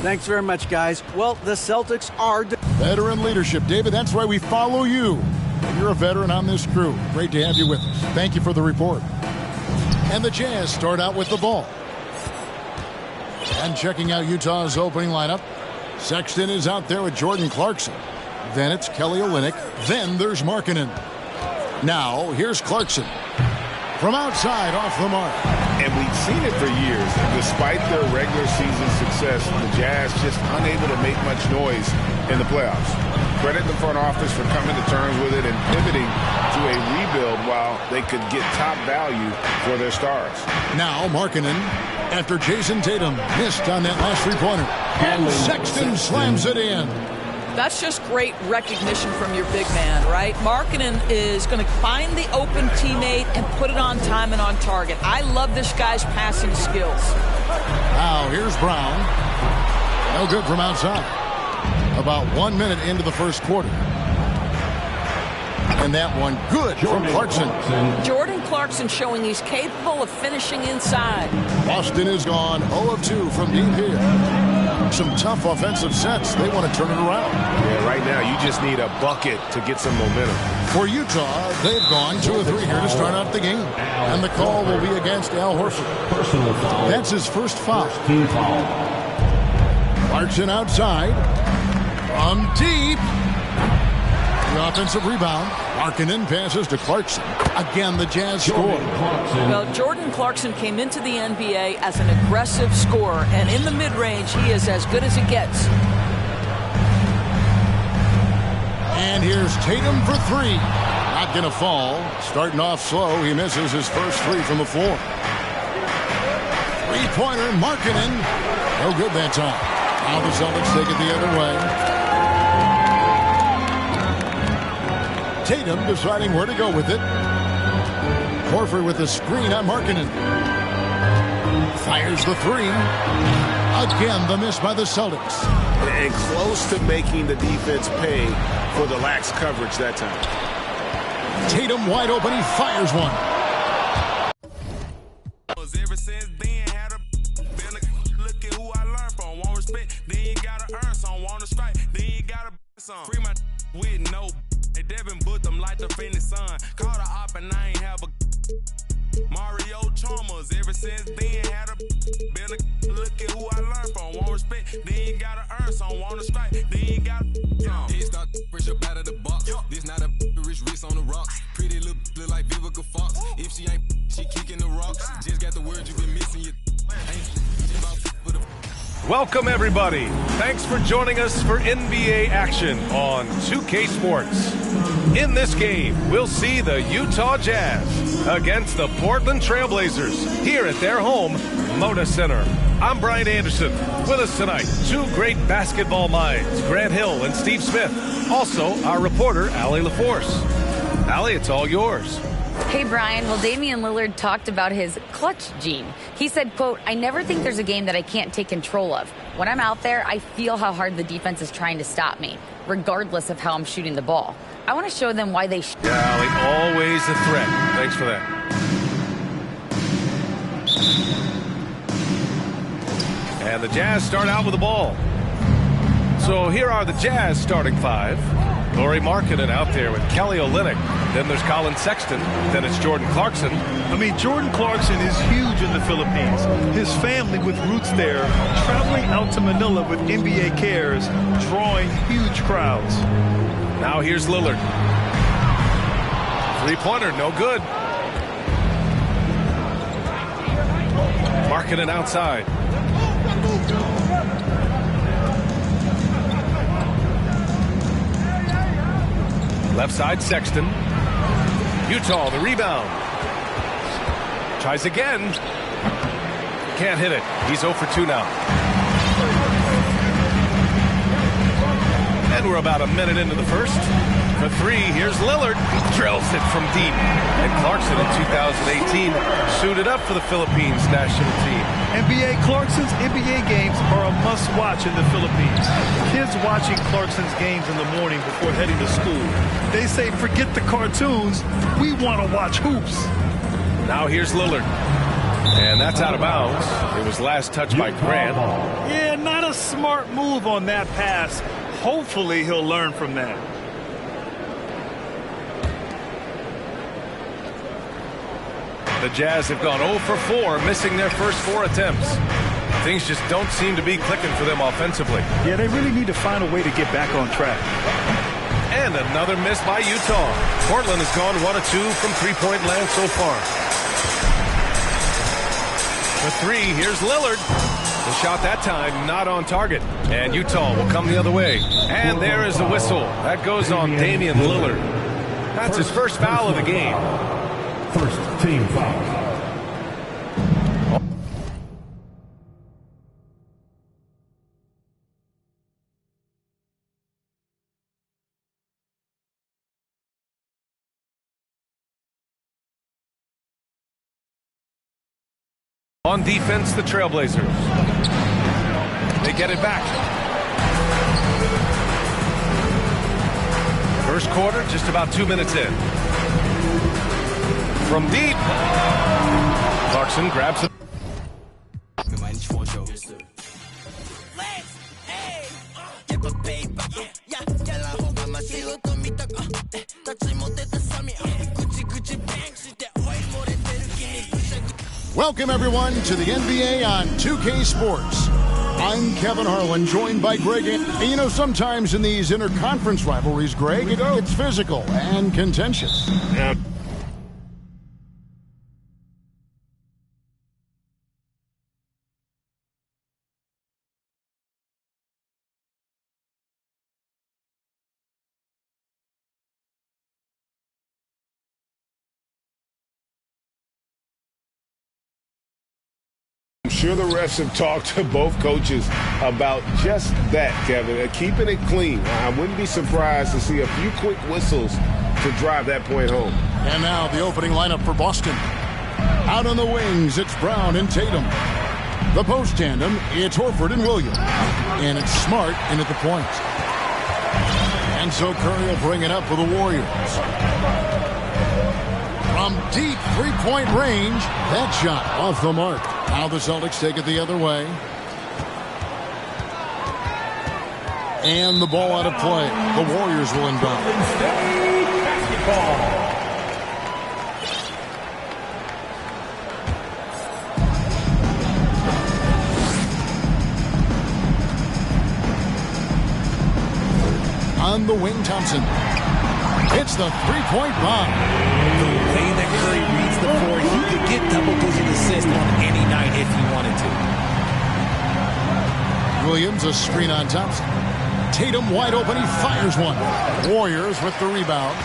Thanks very much, guys. Well, the Celtics are... Veteran leadership. David, that's why we follow you. You're a veteran on this crew. Great to have you with us. Thank you for the report. And the Jazz start out with the ball. And checking out Utah's opening lineup, Sexton is out there with Jordan Clarkson. Then it's Kelly Olynyk. Then there's Markkanen. Now, here's Clarkson. From outside, off the mark. And we've seen it for years. Despite their regular season success, the Jazz just unable to make much noise in the playoffs. Credit the front office for coming to terms with it and pivoting to a rebuild while they could get top value for their stars. Now Markkanen, after Jason Tatum missed on that last three-pointer. And Sexton slams it in. That's just great recognition from your big man, right? Markkanen is going to find the open teammate and put it on time and on target. I love this guy's passing skills. Now here's Brown. No good from outside. About 1 minute into the first quarter. And that one good from Clarkson. Jordan Clarkson showing he's capable of finishing inside. Boston is gone 0 of 2 from deep here. Some tough offensive sets. They want to turn it around. Yeah, right now you just need a bucket to get some momentum. For Utah, they've gone 2 of 3 here to start out the game. And the call will be against Al Horford. That's his first foul. Clarkson outside. From deep. The offensive rebound. Markkanen passes to Clarkson. Again, the Jazz score. Well, Jordan Clarkson came into the NBA as an aggressive scorer, and in the mid-range, he is as good as it gets. And here's Tatum for 3. Not going to fall. Starting off slow, he misses his first 3 from the floor. Three-pointer, Markkanen. No good that time. Now the Celtics take it the other way. Tatum deciding where to go with it. Horford with the screen on Markkanen. Fires the 3. Again, the miss by the Celtics. And close to making the defense pay for the lax coverage that time. Tatum wide open. He fires one. Ever since then, had a look at who I learned from. Won't respect, then you gotta earn some. Wanna strike, then you gotta some. Free my with no. Devin put them like the Phoenix Sun. Caught a op and I ain't have a Mario Chalmers. Ever since then, had a been a look at who I learned from. Won't respect, then you gotta earn some. Wanna strike, then you got some. Head start fresh up out of the box. This not a rich wrist on the rocks. Pretty look like Vivica Fox. If she ain't, she kicking the rocks. Just got the words you been missing. You ain't about for the. Welcome, everybody. Thanks for joining us for NBA action on 2K Sports. In this game, we'll see the Utah Jazz against the Portland Trailblazers here at their home, Moda Center. I'm Brian Anderson. With us tonight, 2 great basketball minds, Grant Hill and Steve Smith. Also, our reporter, Allie LaForce. Allie, it's all yours. Hey, Brian. Well, Damian Lillard talked about his clutch gene. He said, quote, "I never think there's a game that I can't take control of. When I'm out there, I feel how hard the defense is trying to stop me, regardless of how I'm shooting the ball. I want to show them why they should." Yeah, Allie, always a threat. Thanks for that. And the Jazz start out with the ball. So here are the Jazz starting 5. Lauri Markkanen out there with Kelly Olynyk. Then there's Colin Sexton. Then it's Jordan Clarkson. I mean, Jordan Clarkson is huge in the Philippines. His family with roots there, traveling out to Manila with NBA cares, drawing huge crowds. Now here's Lillard. Three-pointer, no good. Markkanen outside. Left side, Sexton. Utah, the rebound. Tries again. Can't hit it. He's 0 for 2 now. And we're about a minute into the first. For 3, here's Lillard. He drills it from deep. And Clarkson in 2018 suited up for the Philippines national team. Clarkson's NBA games are a must-watch in the Philippines. Kids watching Clarkson's games in the morning before heading to school. They say, forget the cartoons, we want to watch hoops. Now here's Lillard. And that's out of bounds. It was last touched by Grant. Yeah, Yeah, not a smart move on that pass. Hopefully he'll learn from that. The Jazz have gone 0 for 4, missing their first 4 attempts. Things just don't seem to be clicking for them offensively. Yeah, they really need to find a way to get back on track. And another miss by Utah. Portland has gone 1 of 2 from three-point land so far. The 3, here's Lillard. The shot that time not on target. And Utah will come the other way. And there is the whistle. That goes on Damian Lillard. That's his first foul of the game. First team foul. On defense, the Trailblazers. They get it back. First quarter, just about 2 minutes in. From deep, Clarkson grabs it. Welcome, everyone, to the NBA on 2K Sports. I'm Kevin Harlan, joined by Greg. And you know, sometimes in these interconference rivalries, Greg, it gets physical and contentious. Yeah. I'm sure the refs have talked to both coaches about just that, Kevin, keeping it clean. I wouldn't be surprised to see a few quick whistles to drive that point home. And now the opening lineup for Boston. Out on the wings, it's Brown and Tatum. The post tandem, it's Horford and Williams. And it's Smart in at the point. And so Curry will bring it up for the Warriors. From deep three-point range, that shot off the mark. Now the Celtics take it the other way. And the ball out of play. The Warriors will inbound. On the wing, Thompson. It's the three-point bomb. The way that Curry reads the floor, he could get double-digit assists on any night if he wanted to. Williams, a screen on Thompson. Tatum wide open, he fires one. Warriors with the rebound.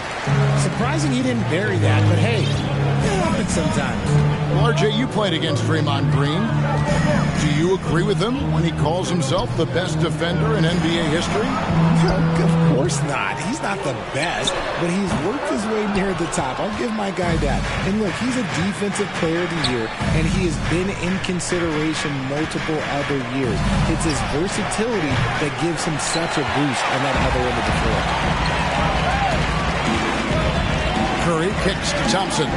Surprising he didn't bury that, but hey, it happens sometimes. Well, RJ, you played against Draymond Green. Do you agree with him when he calls himself the best defender in NBA history? Of course not. He's not the best, but he's worked his way near the top. I'll give my guy that. And look, he's a defensive player of the year, and he has been in consideration multiple other years. It's his versatility that gives him such a boost on that other end of the floor. Curry kicks to Thompson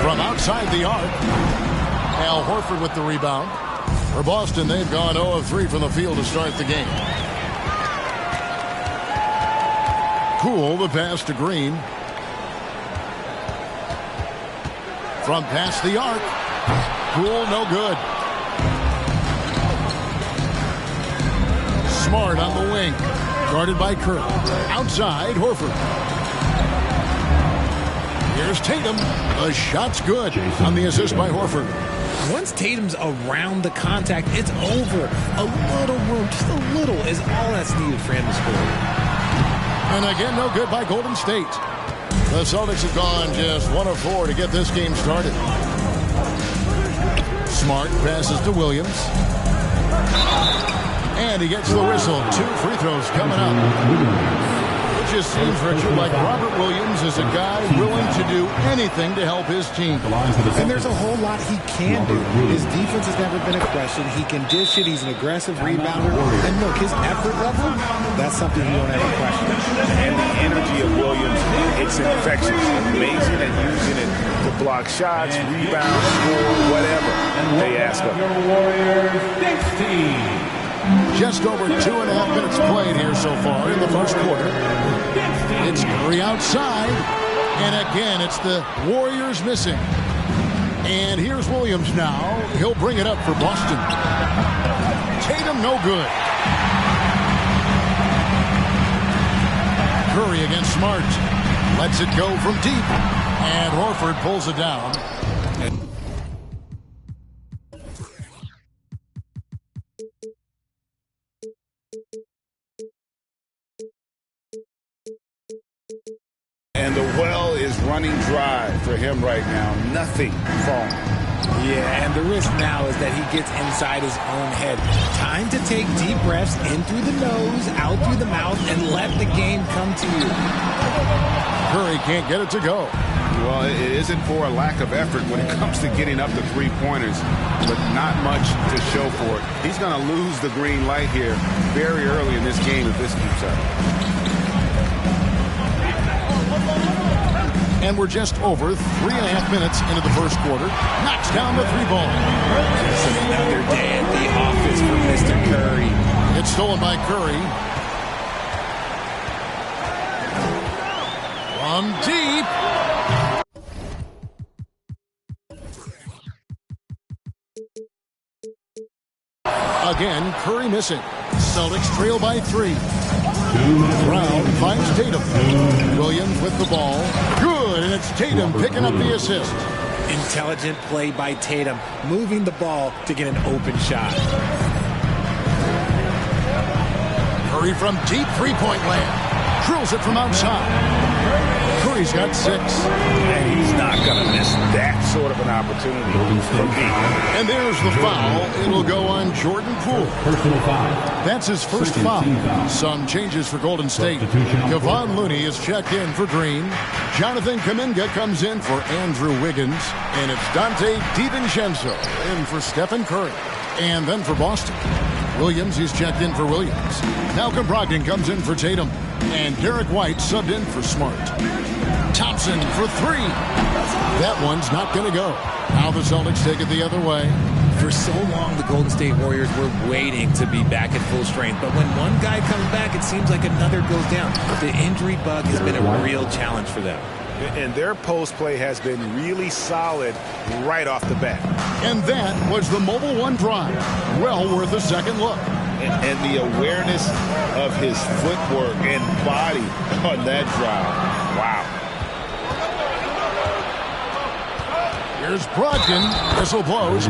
from outside the arc. Al Horford with the rebound. For Boston, they've gone 0 of 3 from the field to start the game. Poole, the pass to Green. From past the arc. Poole, no good. Smart on the wing. Guarded by Curry. Outside, Horford. Here's Tatum. The shot's good on the assist by Horford. Once Tatum's around the contact, it's over. A little room, just a little, is all that's needed for him to score. And again, no good by Golden State. The Celtics have gone just 1 of 4 to get this game started. Smart passes to Williams. And he gets the whistle. 2 free throws coming up. It just seems, Richard, like Robert Williams is a guy willing to do anything to help his team. And there's a whole lot he can do. His defense has never been a question. He can dish it. He's an aggressive rebounder. And look, his effort level, that's something you don't ever question. And the energy of Williams, it's infectious. Amazing at using it to block shots, rebound, score, whatever they ask him. Warriors, 16. Just over 2.5 minutes played here so far in the first quarter. It's Curry outside. And again, it's the Warriors missing. And here's Williams now. He'll bring it up for Boston. Tatum no good. Curry against Smart. Lets it go from deep. And Horford pulls it down. And the well is running dry for him right now. Nothing falling. Yeah, and the risk now is that he gets inside his own head. Time to take deep breaths in through the nose, out through the mouth, and let the game come to you. Curry can't get it to go. Well, it isn't for a lack of effort when it comes to getting up to three-pointers, but not much to show for it. He's going to lose the green light here very early in this game if this keeps up. And we're just over 3.5 minutes into the first quarter. Knocks down the three ball. Just another day at the office for Mr. Curry. It's stolen by Curry. From deep. Again, Curry missing. Celtics trail by 3. Brown finds Tatum. Williams with the ball. Good, and it's Tatum picking up the assist. Intelligent play by Tatum, moving the ball to get an open shot. Curry from deep three-point land. Drills it from outside. Curry's got 6. And he's not going to miss that sort of an opportunity from deep. And there's the foul. It'll go on Jordan Poole. Personal foul. That's his first foul. Some changes for Golden State. Kevon Looney is checked in for Green. Jonathan Kuminga comes in for Andrew Wiggins. And it's Dante DiVincenzo in for Stephen Curry. And then for Boston, Williams, he's checked in for Williams. Malcolm Brogdon comes in for Tatum. And Derek White subbed in for Smart. Thompson for 3. That one's not going to go. Now the Celtics take it the other way. For so long, the Golden State Warriors were waiting to be back at full strength. But when one guy comes back, it seems like another goes down. The injury bug has been a real challenge for them. And their post play has been really solid right off the bat. And that was the Mobile One drive. Well worth a second look. And the awareness of his footwork and body on that drive. Wow. Here's Brogdon. Whistle blows.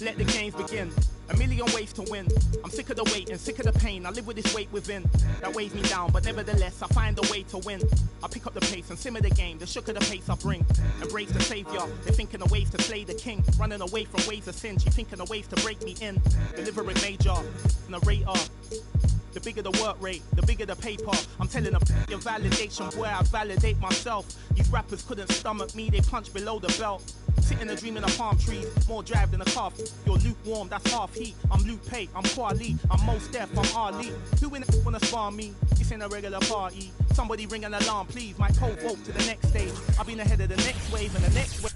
Let the games begin. A million ways to win. I'm sick of the wait and sick of the pain. I live with this weight within that weighs me down, but nevertheless I find a way to win. I pick up the pace and simmer the game. The shook of the pace I bring. Embrace the savior. They're thinking of ways to slay the king. Running away from ways of sin. She thinking of ways to break me in. Delivering major. Narrator. The bigger the work rate, the bigger the paper. I'm telling them your validation, boy, I validate myself. These rappers couldn't stomach me, they punch below the belt. Sitting and dreaming of palm trees, more drive than a calf. You're lukewarm, that's half heat. I'm Luke Pay, I'm Kweli, I'm Mos Def, I'm Ali. Who in it wanna spar me? This ain't a regular party. Somebody ring an alarm, please. Might pole vote to the next stage. I've been ahead of the next wave and the next wave.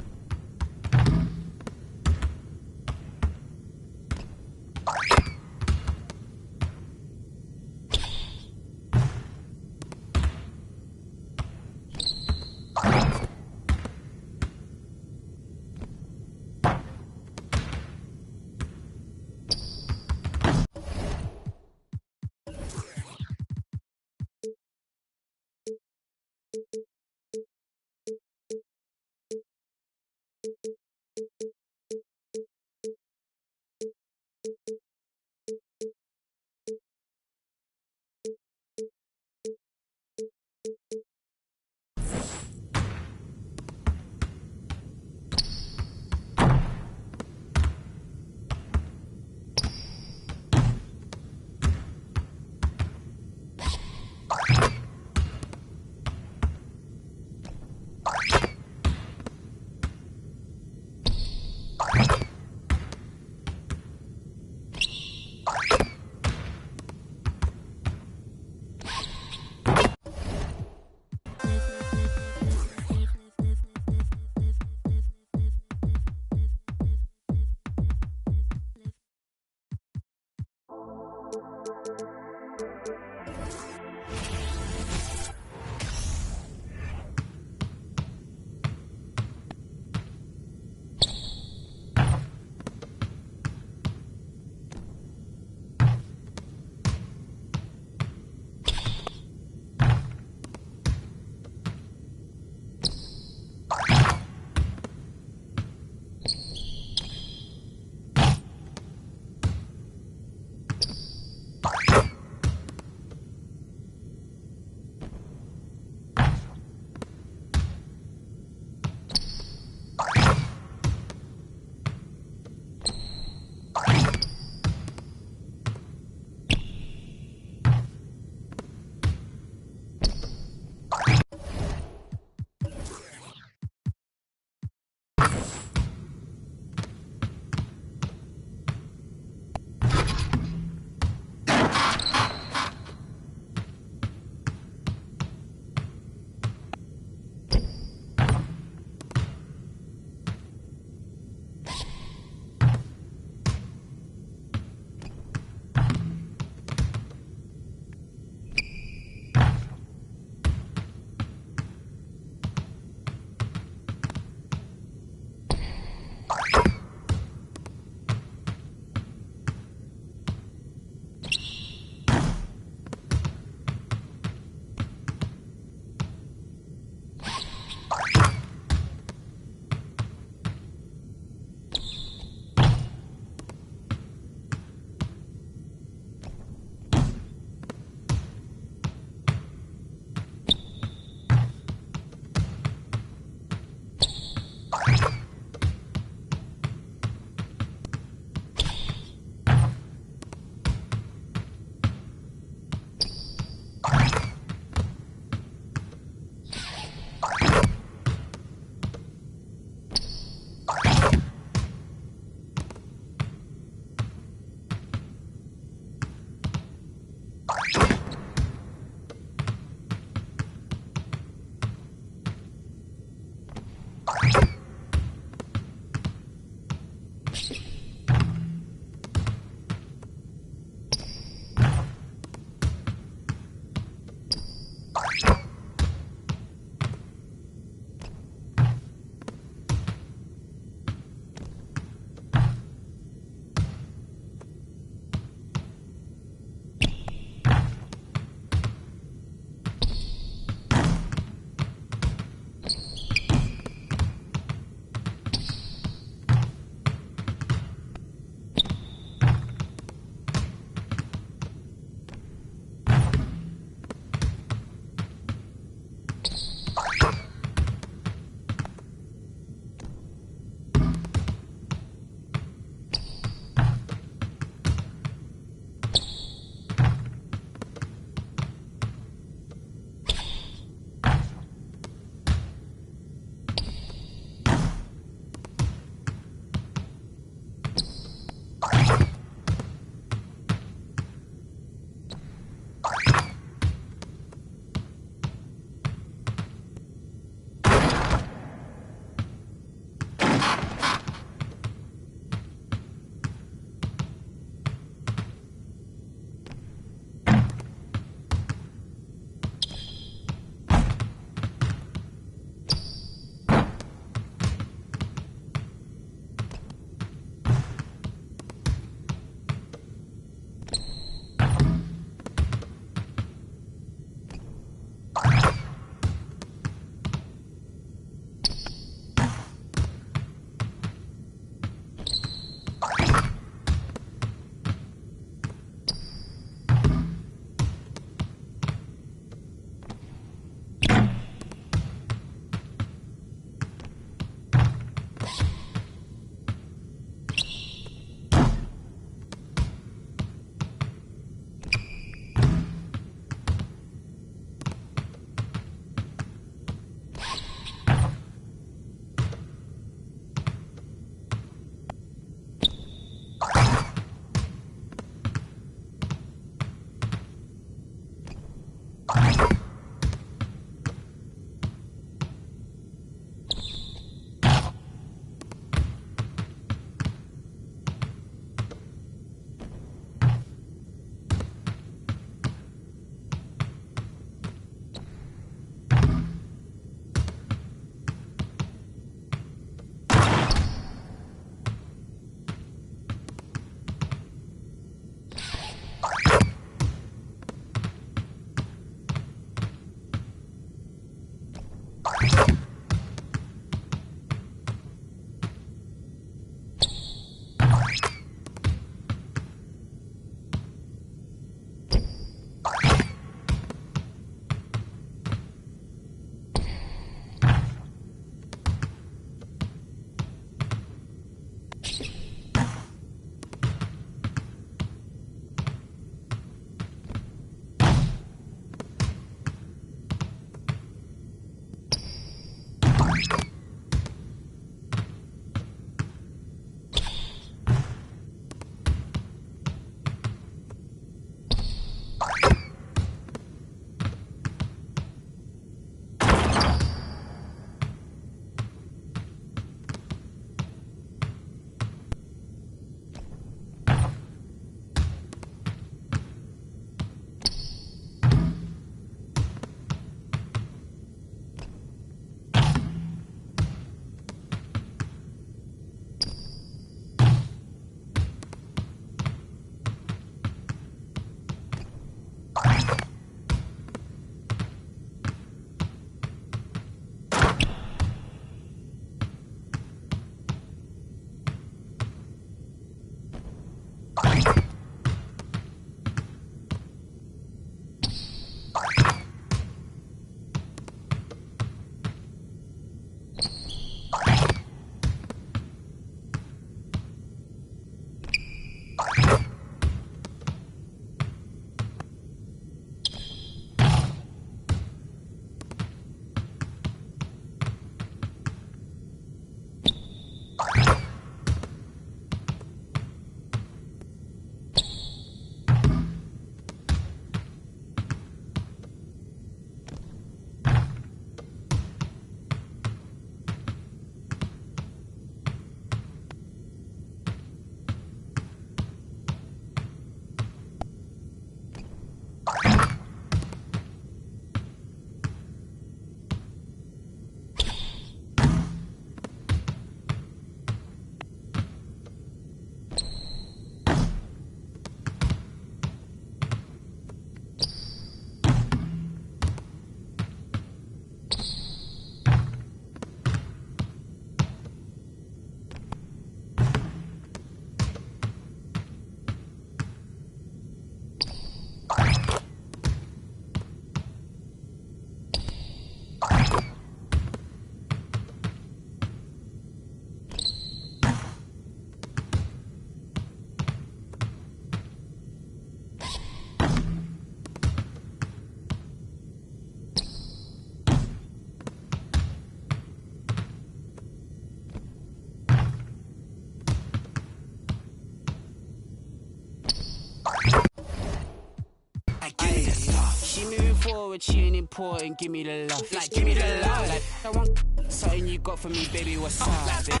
forward, she ain't important. Give me the love, like give me the love. Like I want something you got for me, baby. What's up?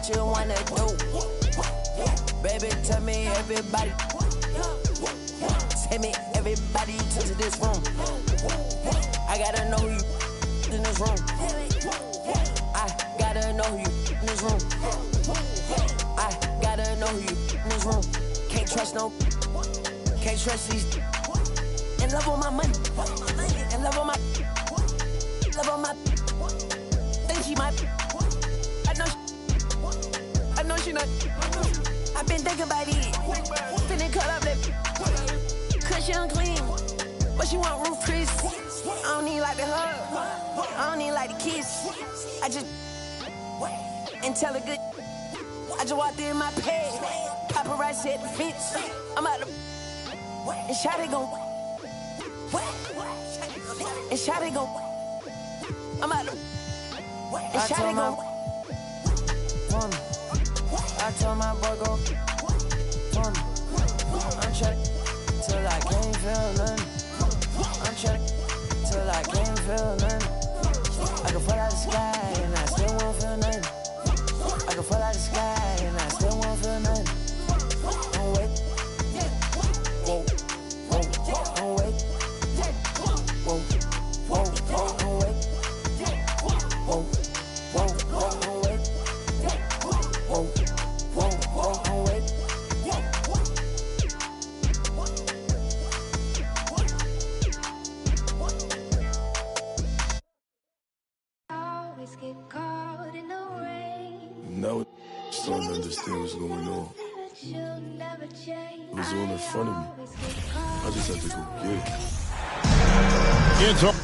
what you wanna do. Baby, tell me everybody. Tell me everybody to this room. I gotta know you in this room. I gotta know you in this room. I gotta know you in this room. Can't trust these. In love with my money. In love with my. Love on my. Think she might. I know she not. I've been thinking about it. Finna cut up that. Cause she unclean. But she want roof Chris. I don't need like the hug. I don't need like the kiss. I just. And tell her good. I just walked in my pad. Paparazzi at the fence. I'm out the. And Shawty gon'. And Shawty gon'. I'm out the. And Shawty gon'. I told my boy go. I'm trying till I can't feel nothing. I'm trying till I can't feel nothing. I can fall out the sky and I still won't feel nothing. I can fall out the sky and I still won't feel nothing. Don't wait. Whoa, whoa, don't wait. Whoa, whoa, don't wait. Whoa, whoa, don't wait. Whoa, whoa, don't wait. Always get caught in the rain. Now I starting to understand what's going on. It was all in front of me. I just had to go get it. It's all.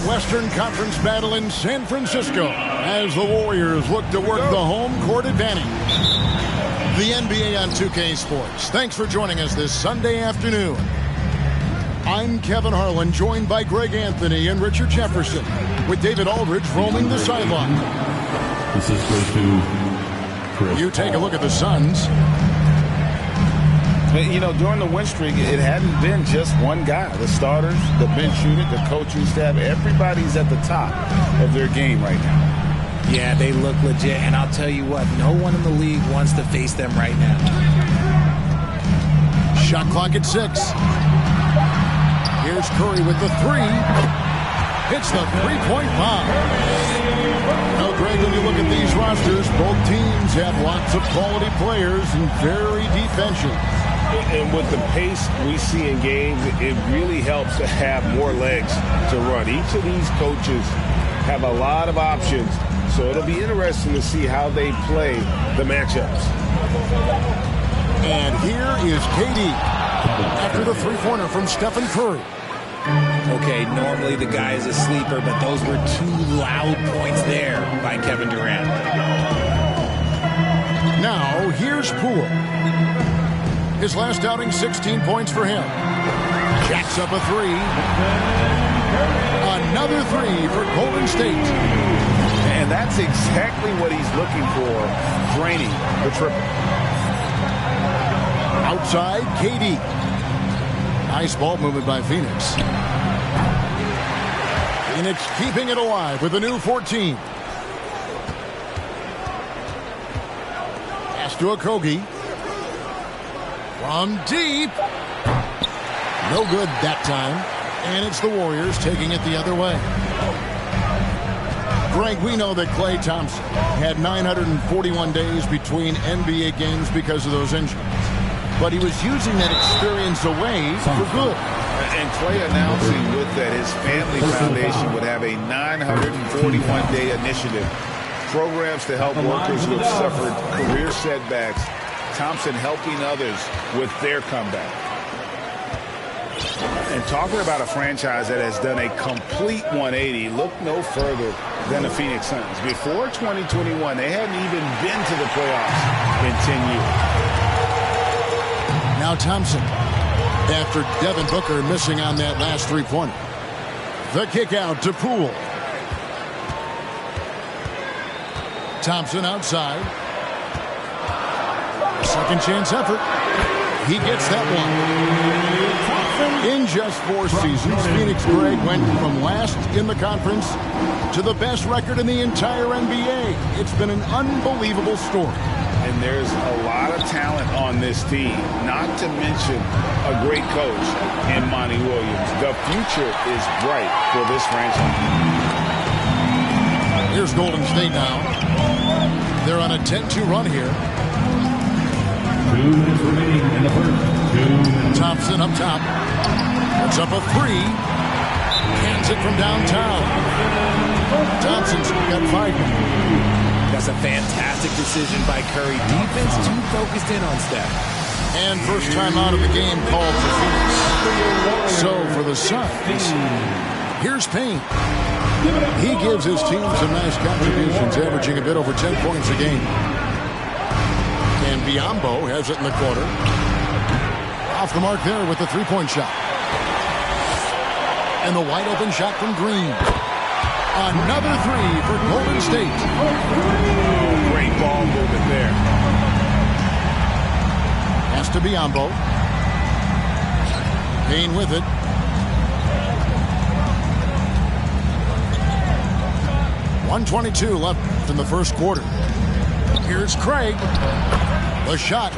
Western Conference battle in San Francisco as the Warriors look to work the home court advantage. The NBA on 2K Sports. Thanks for joining us this Sunday afternoon. I'm Kevin Harlan, joined by Greg Anthony and Richard Jefferson, with David Aldridge roaming the sideline. This is goes to Chris. You take a look at the Suns. You know, during the win streak, it hadn't been just one guy. The starters, the bench unit, the coaching staff, everybody's at the top of their game right now. Yeah, they look legit, and I'll tell you what, no one in the league wants to face them right now. Shot clock at 6. Here's Curry with the 3. Hits the three-point bomb. Now, Greg, when you look at these rosters, both teams have lots of quality players and very deep benches. And with the pace we see in games, it really helps to have more legs to run. Each of these coaches have a lot of options, so it'll be interesting to see how they play the matchups. And here is KD after the three-pointer from Stephen Curry. Okay, normally the guy is a sleeper, but those were 2 loud points there by Kevin Durant. Now, here's Poole. His last outing, 16 points for him. Jacks up a 3. Another 3 for Golden State. And that's exactly what he's looking for, draining the triple. Outside, KD. Nice ball movement by Phoenix. Phoenix keeping it alive with a new 14. Pass to Okogie. From deep. No good that time. And it's the Warriors taking it the other way. Greg, we know that Klay Thompson had 941 days between NBA games because of those injuries. But he was using that experience away for good. And Klay announcing with that his family foundation would have a 941-day initiative. Programs to help workers who have suffered career setbacks. Thompson helping others with their comeback. And talking about a franchise that has done a complete 180, look no further than the Phoenix Suns. Before 2021, they hadn't even been to the playoffs in 10 years. Now Thompson, after Devin Booker missing on that last three-pointer. The kick out to Poole. Thompson outside. Second chance effort. He gets that one. In just 4 seasons, Phoenix, Greg, went from last in the conference to the best record in the entire NBA. It's been an unbelievable story. And there's a lot of talent on this team, not to mention a great coach in Monty Williams. The future is bright for this franchise. Here's Golden State now. They're on a 10-2 run here. 2 minutes remaining in the first. 2 minutes. Thompson up top. Puts up a 3. Cans it from downtown. Thompson's got 5. That's a fantastic decision by Curry. Defense too focused in on Steph. And first time out of the game called for Phoenix. So for the Suns, here's Payne. He gives his team some nice contributions, averaging a bit over 10 points a game. And Biyombo has it in the corner. Off the mark there with the three-point shot. And the wide open shot from Green. Another 3 for Golden State. Great ball movement there. Pass to Biyombo. Payne with it. .122 left in the first quarter. Here's Craig. The shot.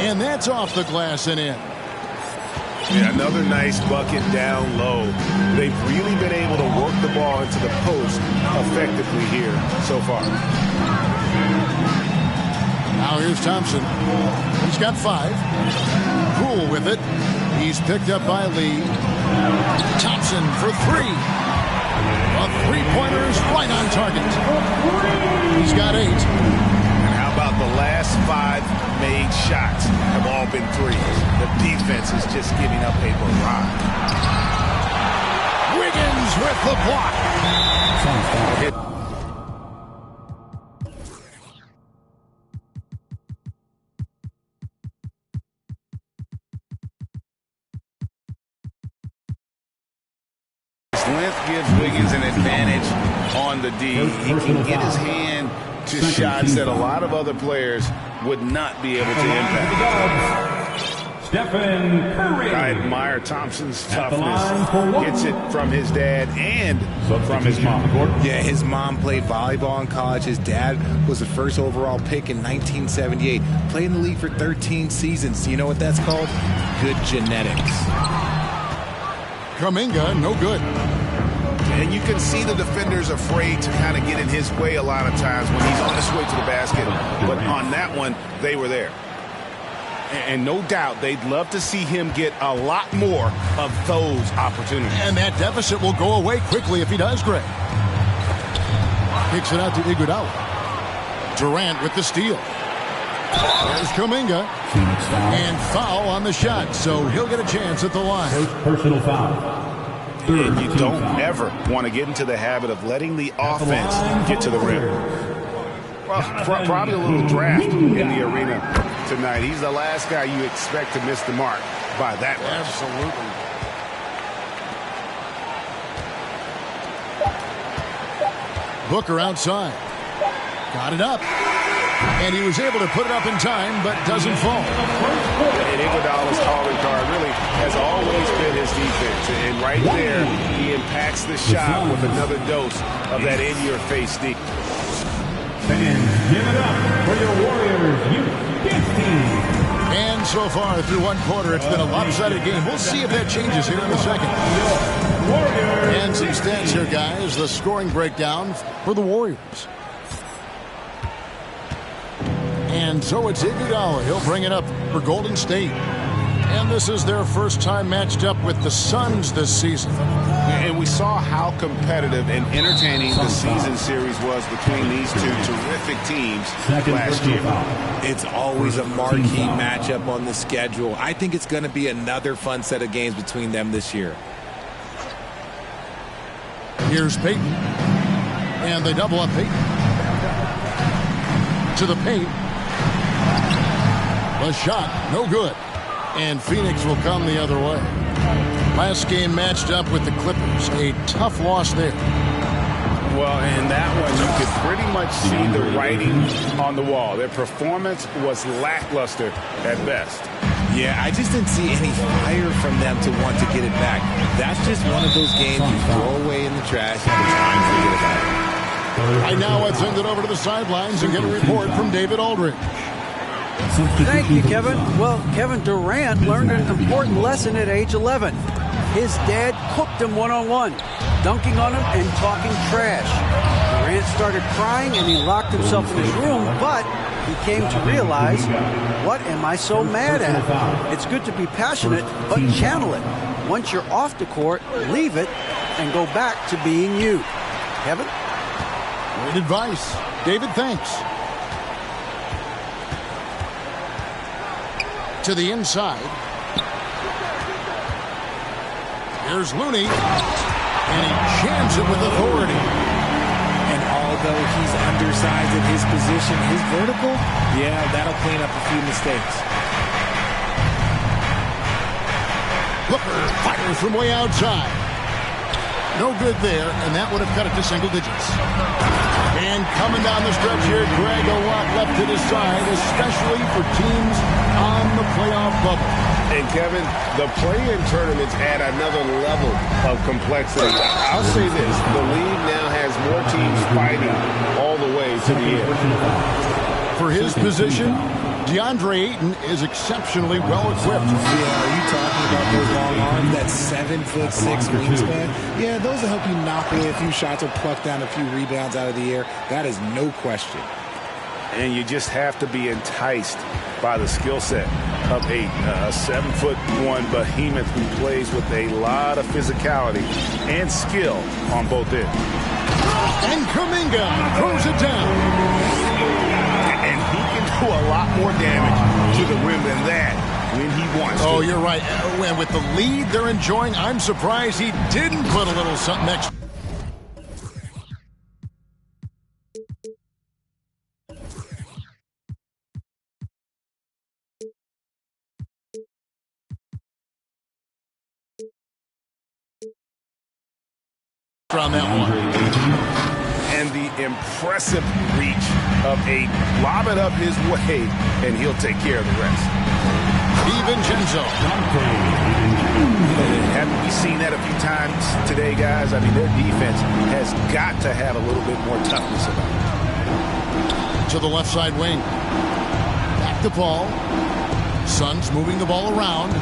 And that's off the glass and in. Yeah, another nice bucket down low. They've really been able to work the ball into the post effectively here so far. Now here's Thompson. He's got 5. Poole with it. He's picked up by Lee. Thompson for 3. A three-pointers right on target. He's got 8. And how about the last 5 made shots have all been threes? The defense is just giving up a barrage. Wiggins with the block. Length gives Wiggins an advantage on the D. He can get his hand to shots that a lot of other players would not be able to impact. Stephen Curry. I admire Thompson's toughness. Gets it from his dad and from his mom. Yeah, his mom played volleyball in college. His dad was the first overall pick in 1978. Played in the league for 13 seasons. You know what that's called? Good genetics. Kuminga, no good. And you can see the defenders afraid to kind of get in his way a lot of times when he's on his way to the basket. But on that one, they were there. And no doubt they'd love to see him get a lot more of those opportunities. And that deficit will go away quickly if he does, Greg. Kicks it out to Iguodala. Durant with the steal. There's Kuminga. And foul on the shot, so he'll get a chance at the line. First personal foul. And you don't ever want to get into the habit of letting the offense get to the rim. Well, probably a little draft in the arena tonight. He's the last guy you expect to miss the mark by that much. Absolutely. Booker outside. Got it up. And he was able to put it up in time, but doesn't fall. And Iguodala's calling card really has always been his defense. And right there, he impacts the shot with another dose of that in-your-face defense. Fans, give it up for your Warriors Youth Dance Team. And so far through one quarter, it's been a lopsided game. We'll see if that changes here in a second. And some stats here, guys. The scoring breakdown for the Warriors. And so it's Iguodala. He'll bring it up for Golden State. And this is their first time matched up with the Suns this season. And we saw how competitive and entertaining the season series was between these two terrific teams last year. It's always a marquee matchup on the schedule. I think it's going to be another fun set of games between them this year. Here's Payton. And they double up Payton. To the paint. The shot, no good. And Phoenix will come the other way. Last game matched up with the Clippers. A tough loss there. Well, in that one, you could pretty much see the writing on the wall. Their performance was lackluster at best. Yeah, I just didn't see any fire from them to want to get it back. That's just one of those games you throw away in the trash and it's time to forget about it. Right now, let's send it over to the sidelines and get a report from David Aldridge. Thank you, Kevin. Well, Kevin Durant learned an important lesson at age 11. His dad cooked him one-on-one, dunking on him and talking trash. Durant started crying and he locked himself in his room, but he came to realize, what am I so mad at? It's good to be passionate, but channel it. Once you're off the court, leave it and go back to being you. Kevin? Great advice. David, thanks. To the inside. Here's Looney. And he jams it with authority. And although he's undersized at his position, his vertical, yeah, that'll clean up a few mistakes. Booker fires from way outside. No good there, and that would have cut it to single digits. And coming down the stretch here, Greg, a lot left to decide, especially for teams on the playoff bubble. And Kevin, the play-in tournaments add another level of complexity. I'll say this, the league now has more teams fighting all the way to the end. For his position, DeAndre Ayton is exceptionally well-equipped. Yeah, are you talking about those long arms, that 7'6" wingspan? Yeah, those will help you knock away a few shots or pluck down a few rebounds out of the air. That is no question. And you just have to be enticed by the skill set of Ayton, a 7'1" behemoth who plays with a lot of physicality and skill on both ends. And Kuminga throws it down. And he can do a lot more damage to the rim than that when he wants to. Oh, you're right. And with the lead they're enjoying, I'm surprised he didn't put a little something extra. On that one. And the impressive reach of Ayton. Lob it up his way, and he'll take care of the rest. DiVincenzo. Haven't we seen that a few times today, guys? I mean, their defense has got to have a little bit more toughness about it. To the left side wing. Back to Paul. Suns moving the ball around.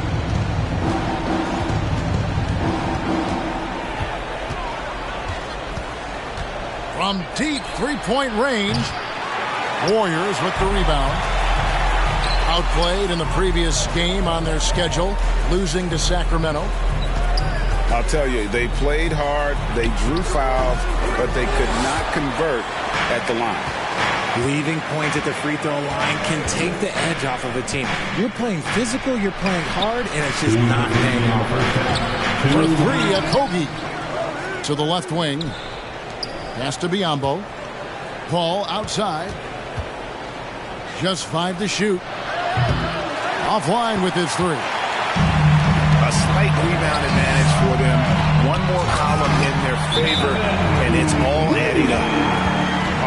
From deep three-point range, Warriors with the rebound. Outplayed in the previous game on their schedule, losing to Sacramento. I'll tell you, they played hard, they drew fouls, but they could not convert at the line. Leaving points at the free throw line can take the edge off of a team. You're playing physical, you're playing hard, and it's just not paying off. For three, Okogie. To the left wing. Pass to Biyombo. Paul outside. Just 5 to shoot. Offline with his three. A slight rebound advantage for them. One more column in their favor, and it's all adding up.